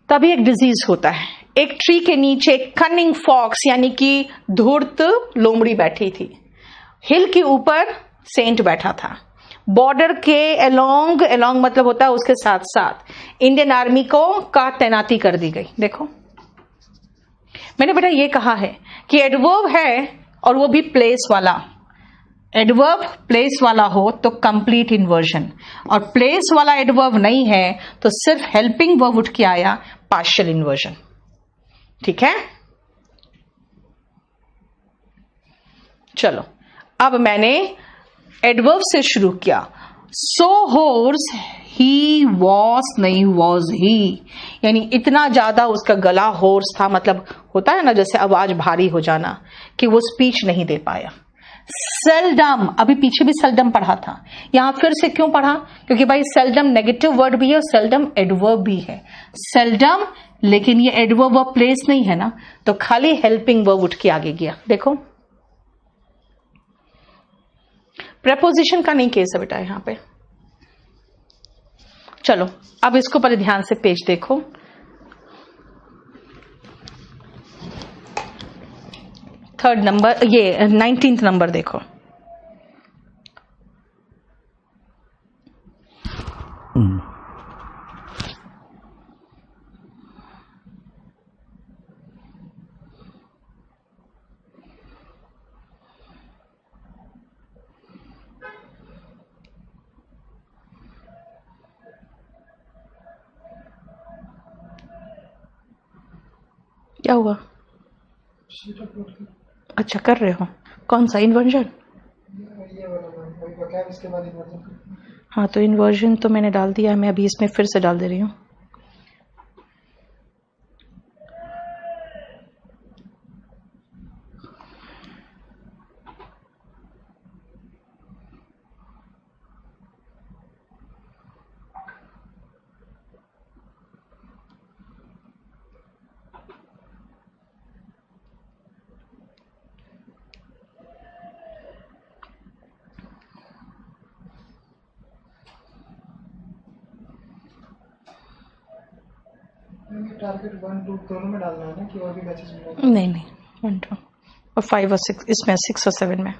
तभी एक डिजीज होता है। एक ट्री के नीचे कनिंग फॉक्स यानी कि धूर्त लोमड़ी बैठी थी। हिल के ऊपर सेंट बैठा था। बॉर्डर के अलोंग मतलब होता है उसके साथ साथ इंडियन आर्मी का तैनाती कर दी गई। देखो, मैंने बेटा ये कहा है कि एडवर्ब है और वो भी प्लेस वाला। एडवर्ब प्लेस वाला हो तो कंप्लीट इन्वर्जन, और प्लेस वाला एडवर्ब नहीं है तो सिर्फ हेल्पिंग वर्ब उठ के आया, पार्शियल इन्वर्जन। ठीक है? चलो, अब मैंने एडवर्ब से शुरू किया। सो होर्स ही वॉज नहीं वॉज ही, यानी इतना ज्यादा उसका गला होर्स था, मतलब होता है ना जैसे आवाज भारी हो जाना, कि वो स्पीच नहीं दे पाया। सेल्डम, अभी पीछे भी सेल्डम पढ़ा था, यहां फिर से क्यों पढ़ा? क्योंकि भाई सेल्डम नेगेटिव वर्ड भी है और सेल्डम एडवर्ब भी है। सेल्डम, लेकिन ये एडवर्ब ऑफ प्लेस नहीं है ना, तो खाली हेल्पिंग वर्ब उठ के आगे गया। देखो, प्रेपोजिशन का नहीं केस है बेटा यहां पे। चलो, अब इसको पहले ध्यान से पेज देखो। थर्ड नंबर, ये 19th नंबर देखो। क्या हुआ? अच्छा, कर रहे हो? कौन सा इन्वर्जन? हाँ, तो इन्वर्जन तो मैंने डाल दिया है, मैं अभी इसमें फिर से डाल दे रही हूँ। टारगेट 1, 2 दोनों में डालना है ना, कि और भी मैसेज में? नहीं, 1, 2 और 5 और 6, इसमें 6 और 7 में।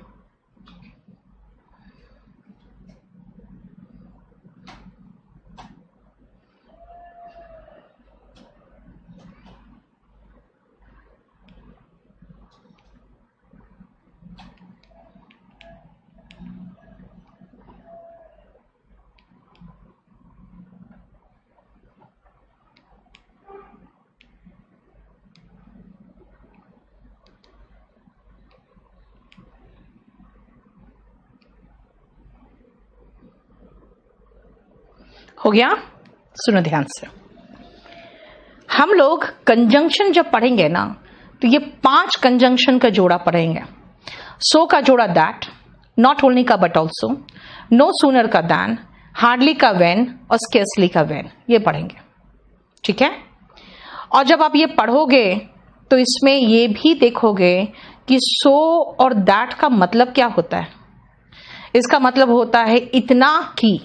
हो गया? सुनो ध्यान से। हम लोग कंजंक्शन जब पढ़ेंगे ना, तो ये 5 कंजंक्शन का जोड़ा पढ़ेंगे। सो का जोड़ा दैट, नॉट ओनली का बट ऑल्सो, नो सूनर का दैन, हार्डली का वेन और स्केर्सली का वेन, ये पढ़ेंगे। ठीक है? और जब आप ये पढ़ोगे तो इसमें ये भी देखोगे कि सो और दैट का मतलब क्या होता है। इसका मतलब होता है इतना कि,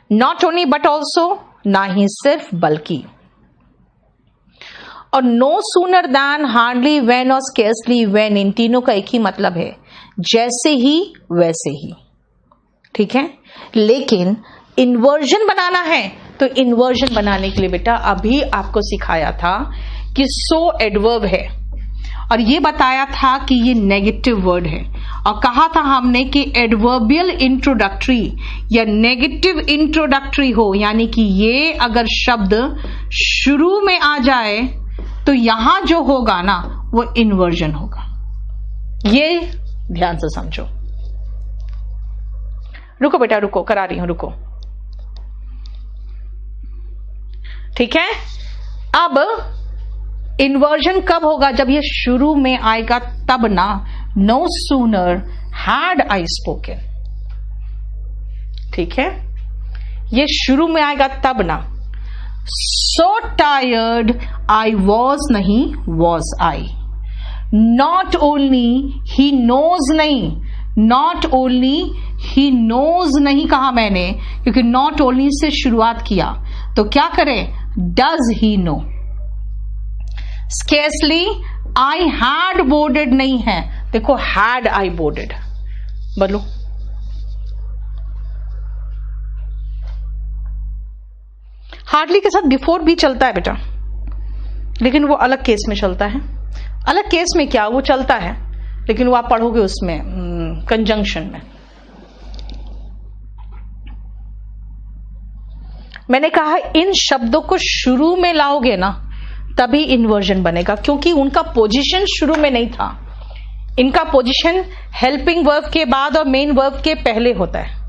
नॉट ओनली बट ऑल्सो, ना ही सिर्फ बल्कि। और no sooner than, hardly, when और स्केर्सली वेन, इन तीनों का एक ही मतलब है, जैसे ही वैसे ही। ठीक है, लेकिन इन्वर्जन बनाना है तो इन्वर्जन बनाने के लिए बेटा अभी आपको सिखाया था कि सो एडवर्ब है और ये बताया था कि ये नेगेटिव वर्ड है, और कहा था हमने कि एडवर्बियल इंट्रोडक्टरी या नेगेटिव इंट्रोडक्टरी हो, यानी कि ये अगर शब्द शुरू में आ जाए तो यहां जो होगा ना वो इन्वर्जन होगा। ये ध्यान से समझो। रुको बेटा रुको, करा रही हूं, रुको। ठीक है, अब इन्वर्जन कब होगा? जब ये शुरू में आएगा तब ना। No sooner had I spoken, ठीक है, ये शुरू में आएगा तब ना। सो टायर्ड आई वॉज नहीं, was I. Not only he knows नहीं, नॉट ओनली ही नोज नहीं कहा मैंने, क्योंकि नॉट ओनली से शुरुआत किया, तो क्या करें? Does he know. Scarcely I had boarded नहीं है, देखो हैड आई बोर्डेड, बोलो। हार्डली के साथ बिफोर भी चलता है बेटा, लेकिन वो अलग केस में चलता है। अलग केस में क्या, वो चलता है लेकिन वो आप पढ़ोगे उसमें कंजंक्शन में। मैंने कहा इन शब्दों को शुरू में लाओगे ना तभी इन्वर्जन बनेगा, क्योंकि उनका पोजीशन शुरू में नहीं था। इनका पोजीशन हेल्पिंग वर्ब के बाद और मेन वर्ब के पहले होता है।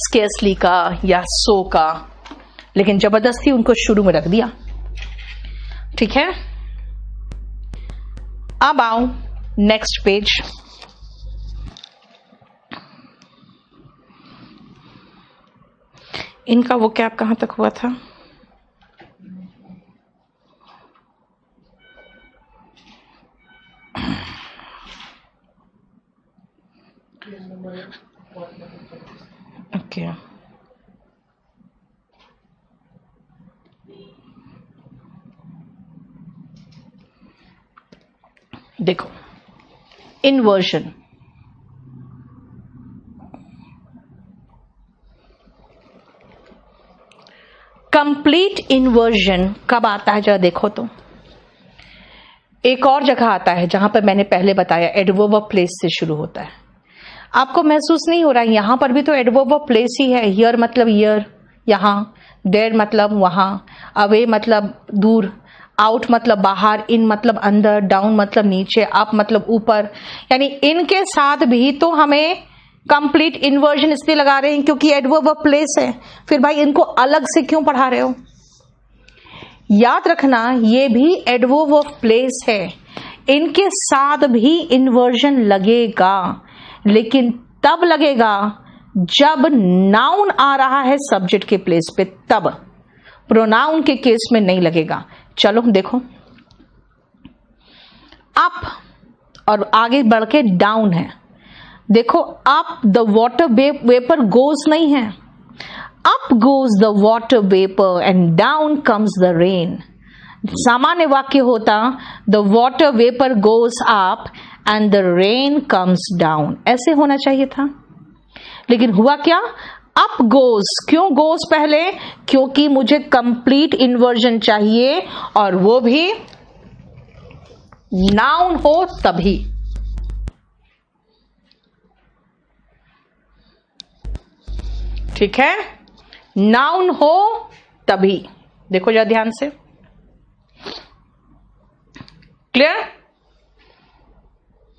स्केर्सली का या सो का, लेकिन जबरदस्ती उनको शुरू में रख दिया। ठीक है, अब आओ नेक्स्ट पेज। इनका वो कैप कहां तक हुआ था? ओके, देखो इन्वर्जन, कंप्लीट इन्वर्जन कब आता है जरा देखो तो। एक और जगह आता है जहां पर मैंने पहले बताया एडवर्ब ऑफ प्लेस से शुरू होता है। आपको महसूस नहीं हो रहा है? यहां पर भी तो एडवर्ब ऑफ प्लेस ही है। हियर मतलब ईयर, यहां, देयर मतलब वहां, अवे मतलब दूर, आउट मतलब बाहर, इन मतलब अंदर, डाउन मतलब नीचे, अप मतलब ऊपर। यानी इनके साथ भी तो हमें कंप्लीट इन्वर्जन इसलिए लगा रहे हैं क्योंकि एडवर्ब ऑफ प्लेस है। फिर भाई इनको अलग से क्यों पढ़ा रहे हो? याद रखना ये भी एडवर्ब ऑफ प्लेस है, इनके साथ भी इन्वर्जन लगेगा, लेकिन तब लगेगा जब नाउन आ रहा है सब्जेक्ट के प्लेस पे, तब। प्रोनाउन के केस में नहीं लगेगा। चलो देखो, अप और आगे बढ़ के डाउन है। देखो up the water vapour goes नहीं है, up goes the water vapour and down comes the rain. सामान्य वाक्य होता the water vapour goes up and the rain comes down, ऐसे होना चाहिए था। लेकिन हुआ क्या? Up goes. क्यों गोज पहले? क्योंकि मुझे कंप्लीट इन्वर्जन चाहिए और वो भी नाउन हो तभी। ठीक है, नाउन हो तभी। देखो जरा ध्यान से, clear?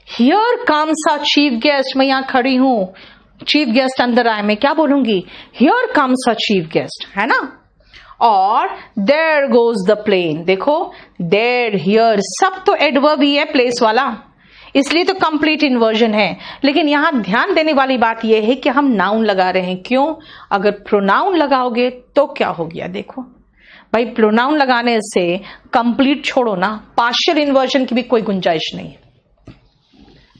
Here comes a chief guest. मैं यहां खड़ी हूं, चीफ गेस्ट अंदर आए, मैं क्या बोलूंगी? Here comes a chief guest, है ना? और देयर गोज द प्लेन। देखो देयर, हियर सब तो एडवर्ब ही है प्लेस वाला, इसलिए तो कंप्लीट इन्वर्जन है। लेकिन यहां ध्यान देने वाली बात यह है कि हम नाउन लगा रहे हैं। क्यों? अगर प्रोनाउन लगाओगे तो क्या हो गया? देखो भाई प्रोनाउन लगाने से कंप्लीट छोड़ो ना, पार्शियल इन्वर्जन की भी कोई गुंजाइश नहीं है।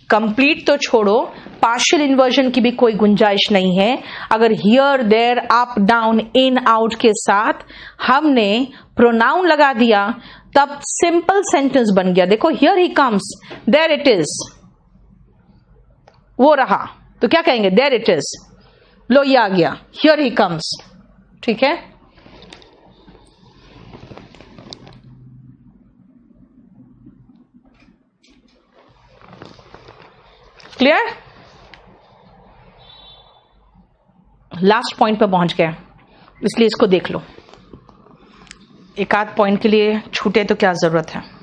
कंप्लीट तो छोड़ो, पार्शियल इन्वर्जन की भी कोई गुंजाइश नहीं है। अगर here there up down in out के साथ हमने प्रोनाउन लगा दिया तब सिंपल सेंटेंस बन गया। देखो here he comes, there it is, वो रहा तो क्या कहेंगे, देयर इट इज। लो ये आ गया, हियर ही कम्स। ठीक है, क्लियर। लास्ट पॉइंट पे पहुंच गए, इसलिए इसको देख लो। एक आध पॉइंट के लिए छूटे तो क्या जरूरत है।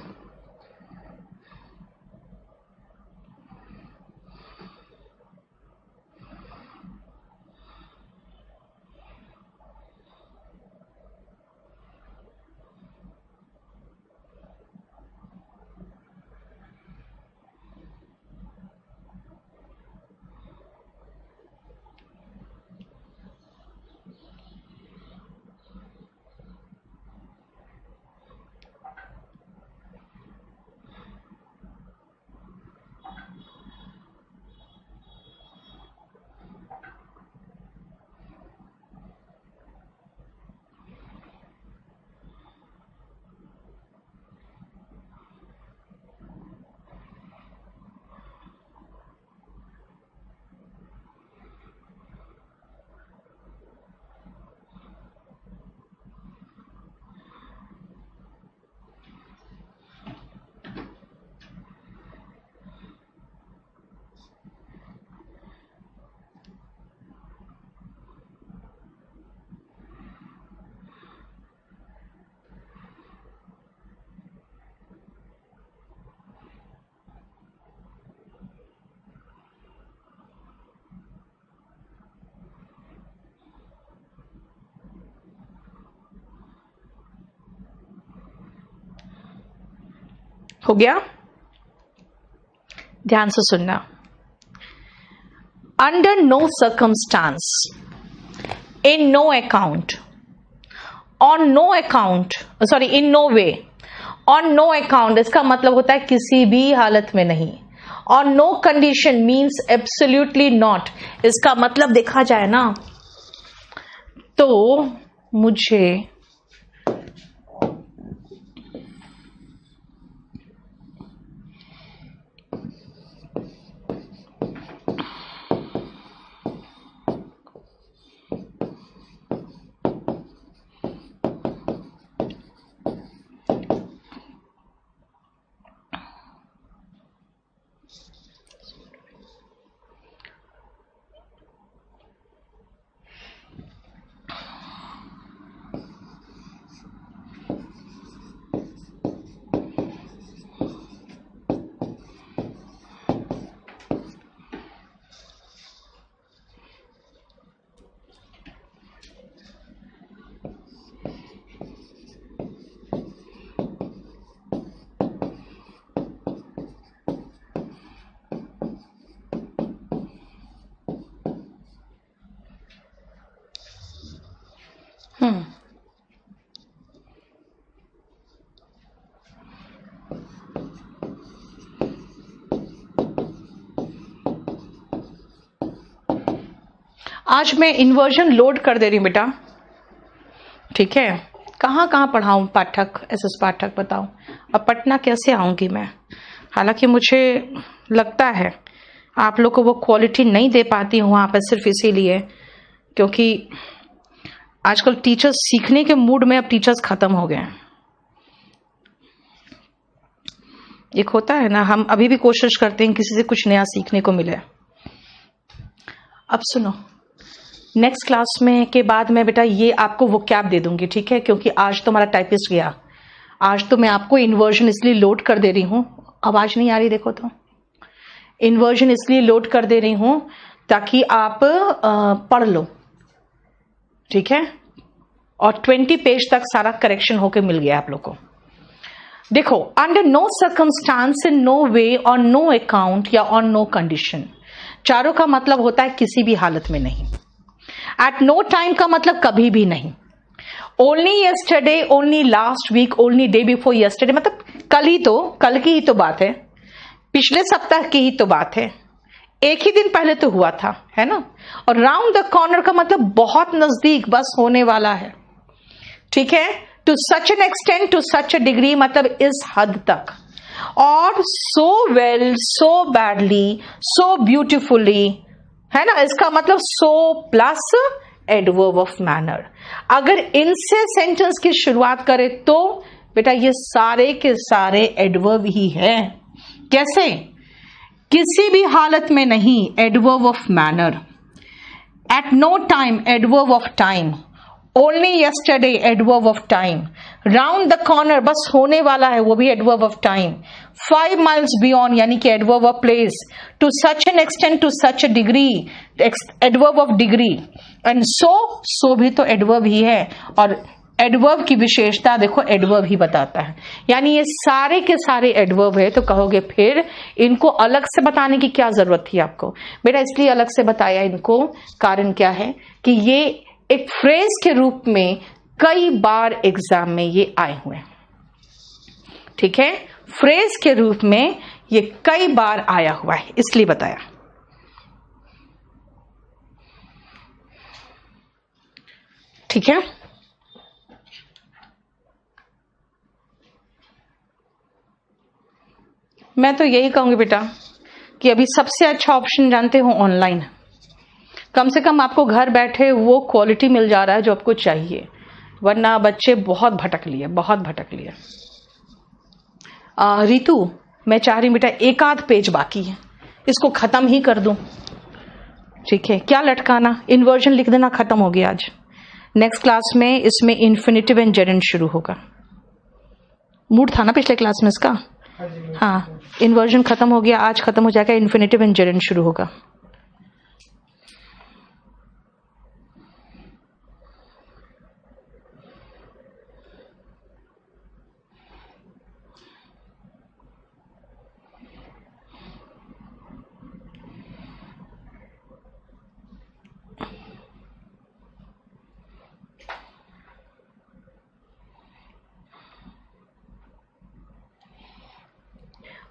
हो गया, ध्यान से सुनना। Under no circumstance, in no account, on no account, sorry in no way, on no account इसका मतलब होता है किसी भी हालत में नहीं। On no condition means absolutely not, इसका मतलब देखा जाए ना तो मुझे आज मैं इन्वर्जन लोड कर दे रही हूं बेटा। ठीक है, कहाँ कहाँ पढ़ाऊं पाठक, एसएस पाठक बताओ। अब पटना कैसे आऊंगी मैं, हालांकि मुझे लगता है आप लोग को वो क्वालिटी नहीं दे पाती हूँ वहां पर, सिर्फ इसीलिए क्योंकि आजकल टीचर्स सीखने के मूड में, अब टीचर्स खत्म हो गए हैं। एक होता है ना, हम अभी भी कोशिश करते हैं किसी से कुछ नया सीखने को मिले। अब सुनो, नेक्स्ट क्लास में के बाद मैं बेटा ये आपको वो कैप दे दूंगी, ठीक है, क्योंकि आज तो हमारा टाइपिस्ट गया। आज तो मैं आपको इन्वर्जन इसलिए लोड कर दे रही हूं, आवाज नहीं आ रही देखो तो, इन्वर्जन इसलिए लोड कर दे रही हूं ताकि आप पढ़ लो, ठीक है। और 20 पेज तक सारा करेक्शन होके मिल गया आप लोग को। देखो, under no circumstance, in no way, on no account या ऑन नो कंडीशन, चारों का मतलब होता है किसी भी हालत में नहीं। एट नो टाइम का मतलब कभी भी नहीं। Only yesterday, only last week, only day before yesterday, मतलब कल की ही तो बात है, पिछले सप्ताह की ही तो बात है, एक ही दिन पहले तो हुआ था, है ना। और राउंड द कॉर्नर का मतलब बहुत नजदीक, बस होने वाला है, ठीक है। To such an extent, to such a degree, मतलब इस हद तक। और so well, so badly, so beautifully, है ना, इसका मतलब so plus adverb of manner. अगर इनसे सेंटेंस की शुरुआत करें तो बेटा ये सारे के सारे एडवर्ब ही है। कैसे? किसी भी हालत में नहीं, adverb of manner. At no time, adverb of time. Only yesterday, adverb of time. Round the corner, बस होने वाला है, वो भी adverb of time. 5 miles beyond, यानी कि adverb of place. To such an extent, to such a degree, adverb of degree. And so भी तो एडवर्ब ही है। और एडवर्ब की विशेषता देखो, एडवर्ब ही बताता है, यानी ये सारे के सारे एडवर्ब है। तो कहोगे फिर इनको अलग से बताने की क्या जरूरत थी आपको? बेटा इसलिए अलग से बताया इनको, कारण क्या है कि ये एक फ्रेज के रूप में कई बार एग्जाम में ये आए हुए हैं, ठीक है। फ्रेज के रूप में ये कई बार आया हुआ है, इसलिए बताया, ठीक है। मैं तो यही कहूंगी बेटा कि अभी सबसे अच्छा ऑप्शन जानते हो ऑनलाइन। कम से कम आपको घर बैठे वो क्वालिटी मिल जा रहा है जो आपको चाहिए, वरना बच्चे बहुत भटक लिए। रितु, मैं चाह रही बेटा एक आध पेज बाकी है, इसको खत्म ही कर दूं, ठीक है। क्या लटकाना, इन्वर्जन लिख देना, खत्म हो गया आज। नेक्स्ट क्लास में इसमें इन्फिनेटिव एंड जेरेंड शुरू होगा। मूड था ना पिछले क्लास में इसका? हाँ, इन्वर्जन खत्म हो गया, आज खत्म हो जाएगा, इन्फिनेटिव एंड जेरेंड शुरू होगा।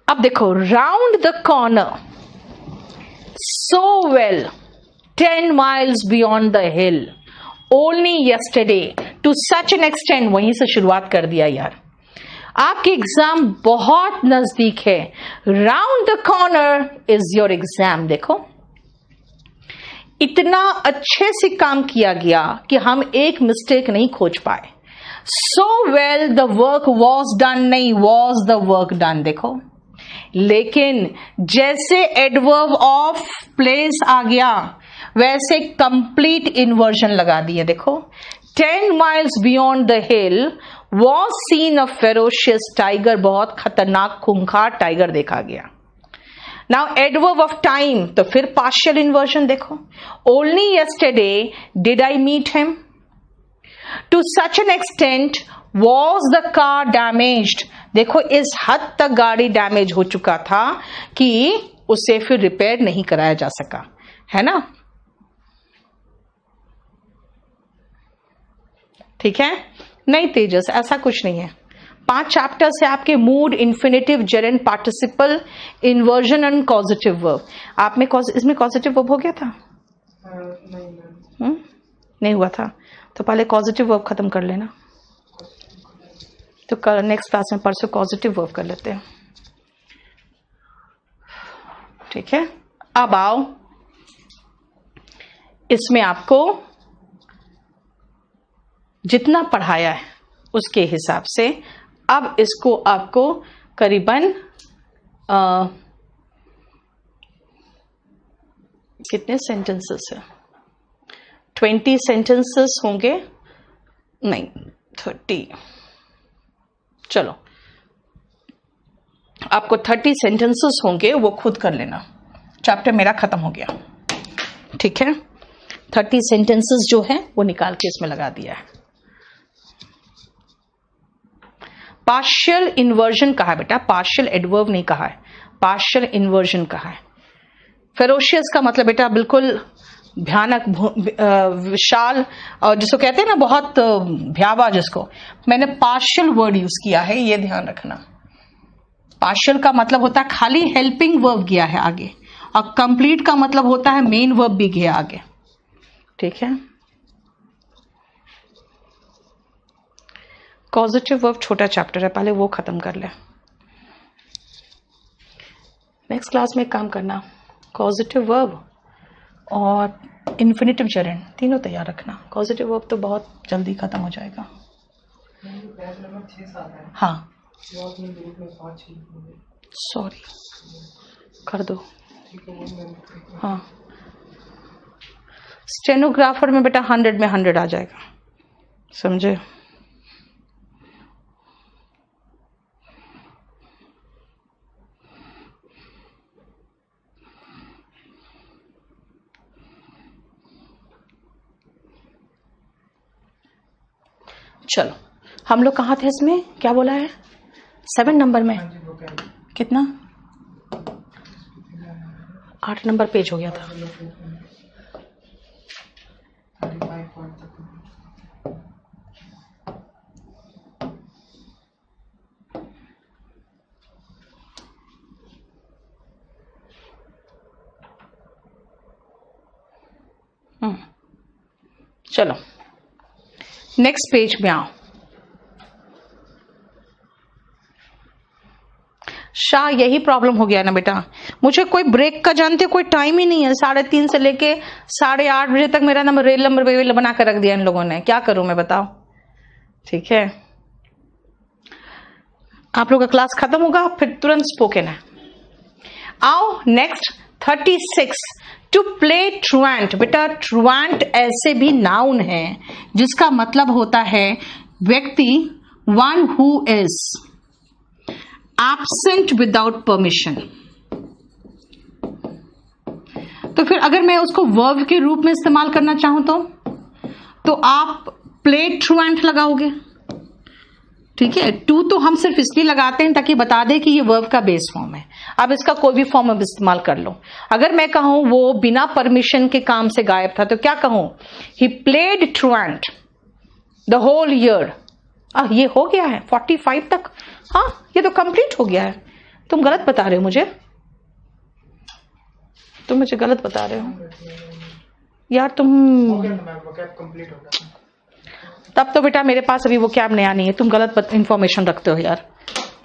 अब देखो, round the corner, so well, 10 miles beyond the hill, only yesterday, to such an extent, वहीं से शुरुआत कर दिया यार। आपके एग्जाम बहुत नजदीक है। Round the corner is your exam. देखो इतना अच्छे से काम किया गया कि हम एक मिस्टेक नहीं खोज पाए। So well the work was done, नहीं वॉज द वर्क डन। देखो, लेकिन जैसे एडवर्ब ऑफ प्लेस आ गया वैसे कंप्लीट इन्वर्जन लगा दिए। देखो, 10 miles beyond the hill was seen a ferocious tiger, बहुत खतरनाक खूंखार टाइगर देखा गया। नाउ एडवर्ब ऑफ टाइम, तो फिर पार्शियल इन्वर्जन देखो, only yesterday did I meet him, to such an extent was the car damaged. देखो इस हद तक गाड़ी डैमेज हो चुका था कि उसे फिर रिपेयर नहीं कराया जा सका, है ना, ठीक है। नहीं तेजस, ऐसा कुछ नहीं है। 5 चैप्टर से आपके mood, infinitive, gerund, participle, inversion and causative verb. आप में इसमें कॉजेटिव वर्ब हो गया था? नहीं हुआ था, तो पहले कॉजेटिव वर्ब खत्म कर लेना। तो कल नेक्स्ट क्लास में परसों पॉजिटिव वर्ब कर लेते हैं, ठीक है। अब आओ, इसमें आपको जितना पढ़ाया है उसके हिसाब से अब इसको आपको करीबन कितने सेंटेंसेस है? 20 सेंटेंसेस होंगे, नहीं 30, चलो आपको 30 सेंटेंसेस होंगे, वो खुद कर लेना। चैप्टर मेरा खत्म हो गया, ठीक है। 30 सेंटेंसेस जो है वो निकाल के इसमें लगा दिया है। पार्शियल इन्वर्जन कहा है बेटा, पार्शियल एडवर्ब नहीं कहा है, पार्शियल इन्वर्जन कहा है। फेरोशियस का मतलब बेटा बिल्कुल भयानक, विशाल, और जिसको कहते हैं ना बहुत भयावह, जिसको मैंने पार्शियल वर्ड यूज किया है, ये ध्यान रखना। पार्शियल का मतलब होता है खाली हेल्पिंग वर्ब गया है आगे, और कंप्लीट का मतलब होता है मेन वर्ब भी गया आगे। ठीक है। कॉजेटिव वर्ब छोटा चैप्टर है, पहले वो खत्म कर ले। नेक्स्ट क्लास में एक काम करना, कॉजेटिव वर्ब और इन्फिनेटिव जरेंड तीनों तैयार रखना। कॉजेटिव वर्ब तो बहुत जल्दी खत्म हो जाएगा। हाँ सॉरी, कर दो। हाँ, स्टेनोग्राफर में बेटा 100 में 100 आ जाएगा, समझे? चलो, हम लोग कहाँ थे इसमें, क्या बोला है? 7 नंबर में कितना? 8 नंबर पेज हो गया था। चलो नेक्स्ट पेज में आओ। शाह, यही प्रॉब्लम हो गया ना बेटा, मुझे कोई ब्रेक का जानते कोई टाइम ही नहीं है। 3:30 से लेके 8:30 बजे तक मेरा नंबर रेल नंबर बना कर रख दिया इन लोगों ने, क्या करूं मैं बताओ? ठीक है, आप लोगों का क्लास खत्म होगा फिर तुरंत स्पोकन है। आओ नेक्स्ट 36, टू प्ले ट्रुएंट। बेटा ट्रुएंट ऐसे भी नाउन है जिसका मतलब होता है व्यक्ति, one who is absent without permission. तो फिर अगर मैं उसको वर्ब के रूप में इस्तेमाल करना चाहूं तो आप प्ले ट्रुएंट लगाओगे। ठीक है, टू तो हम सिर्फ इसलिए लगाते हैं ताकि बता दें कि ये वर्ब का बेस फॉर्म है। अब इसका कोई भी फॉर्म अब इस्तेमाल कर लो। अगर मैं कहूं वो बिना परमिशन के काम से गायब था तो क्या कहूं? He played truant the whole year. ये हो गया है 45 तक। हाँ, ये तो कंप्लीट हो गया है। तुम गलत बता रहे हो मुझे, तुम मुझे गलत बता रहे हो यार। तुम तब तो बेटा मेरे पास अभी वो कैब नया नहीं है, तुम गलत इंफॉर्मेशन रखते हो यार।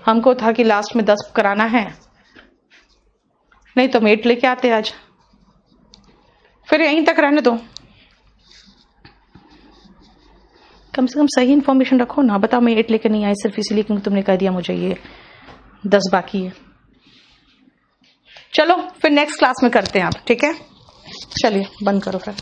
हमको था कि लास्ट में 10 कराना है, नहीं तो 8 लेके आते आज। फिर यहीं तक रहने दो, कम से कम सही इंफॉर्मेशन रखो ना। बताओ मैं 8 लेके नहीं आई सिर्फ इसीलिए क्योंकि तुमने कह दिया मुझे ये 10 बाकी है। चलो फिर नेक्स्ट क्लास में करते हैं आप, ठीक है? चलिए बंद करो फिर।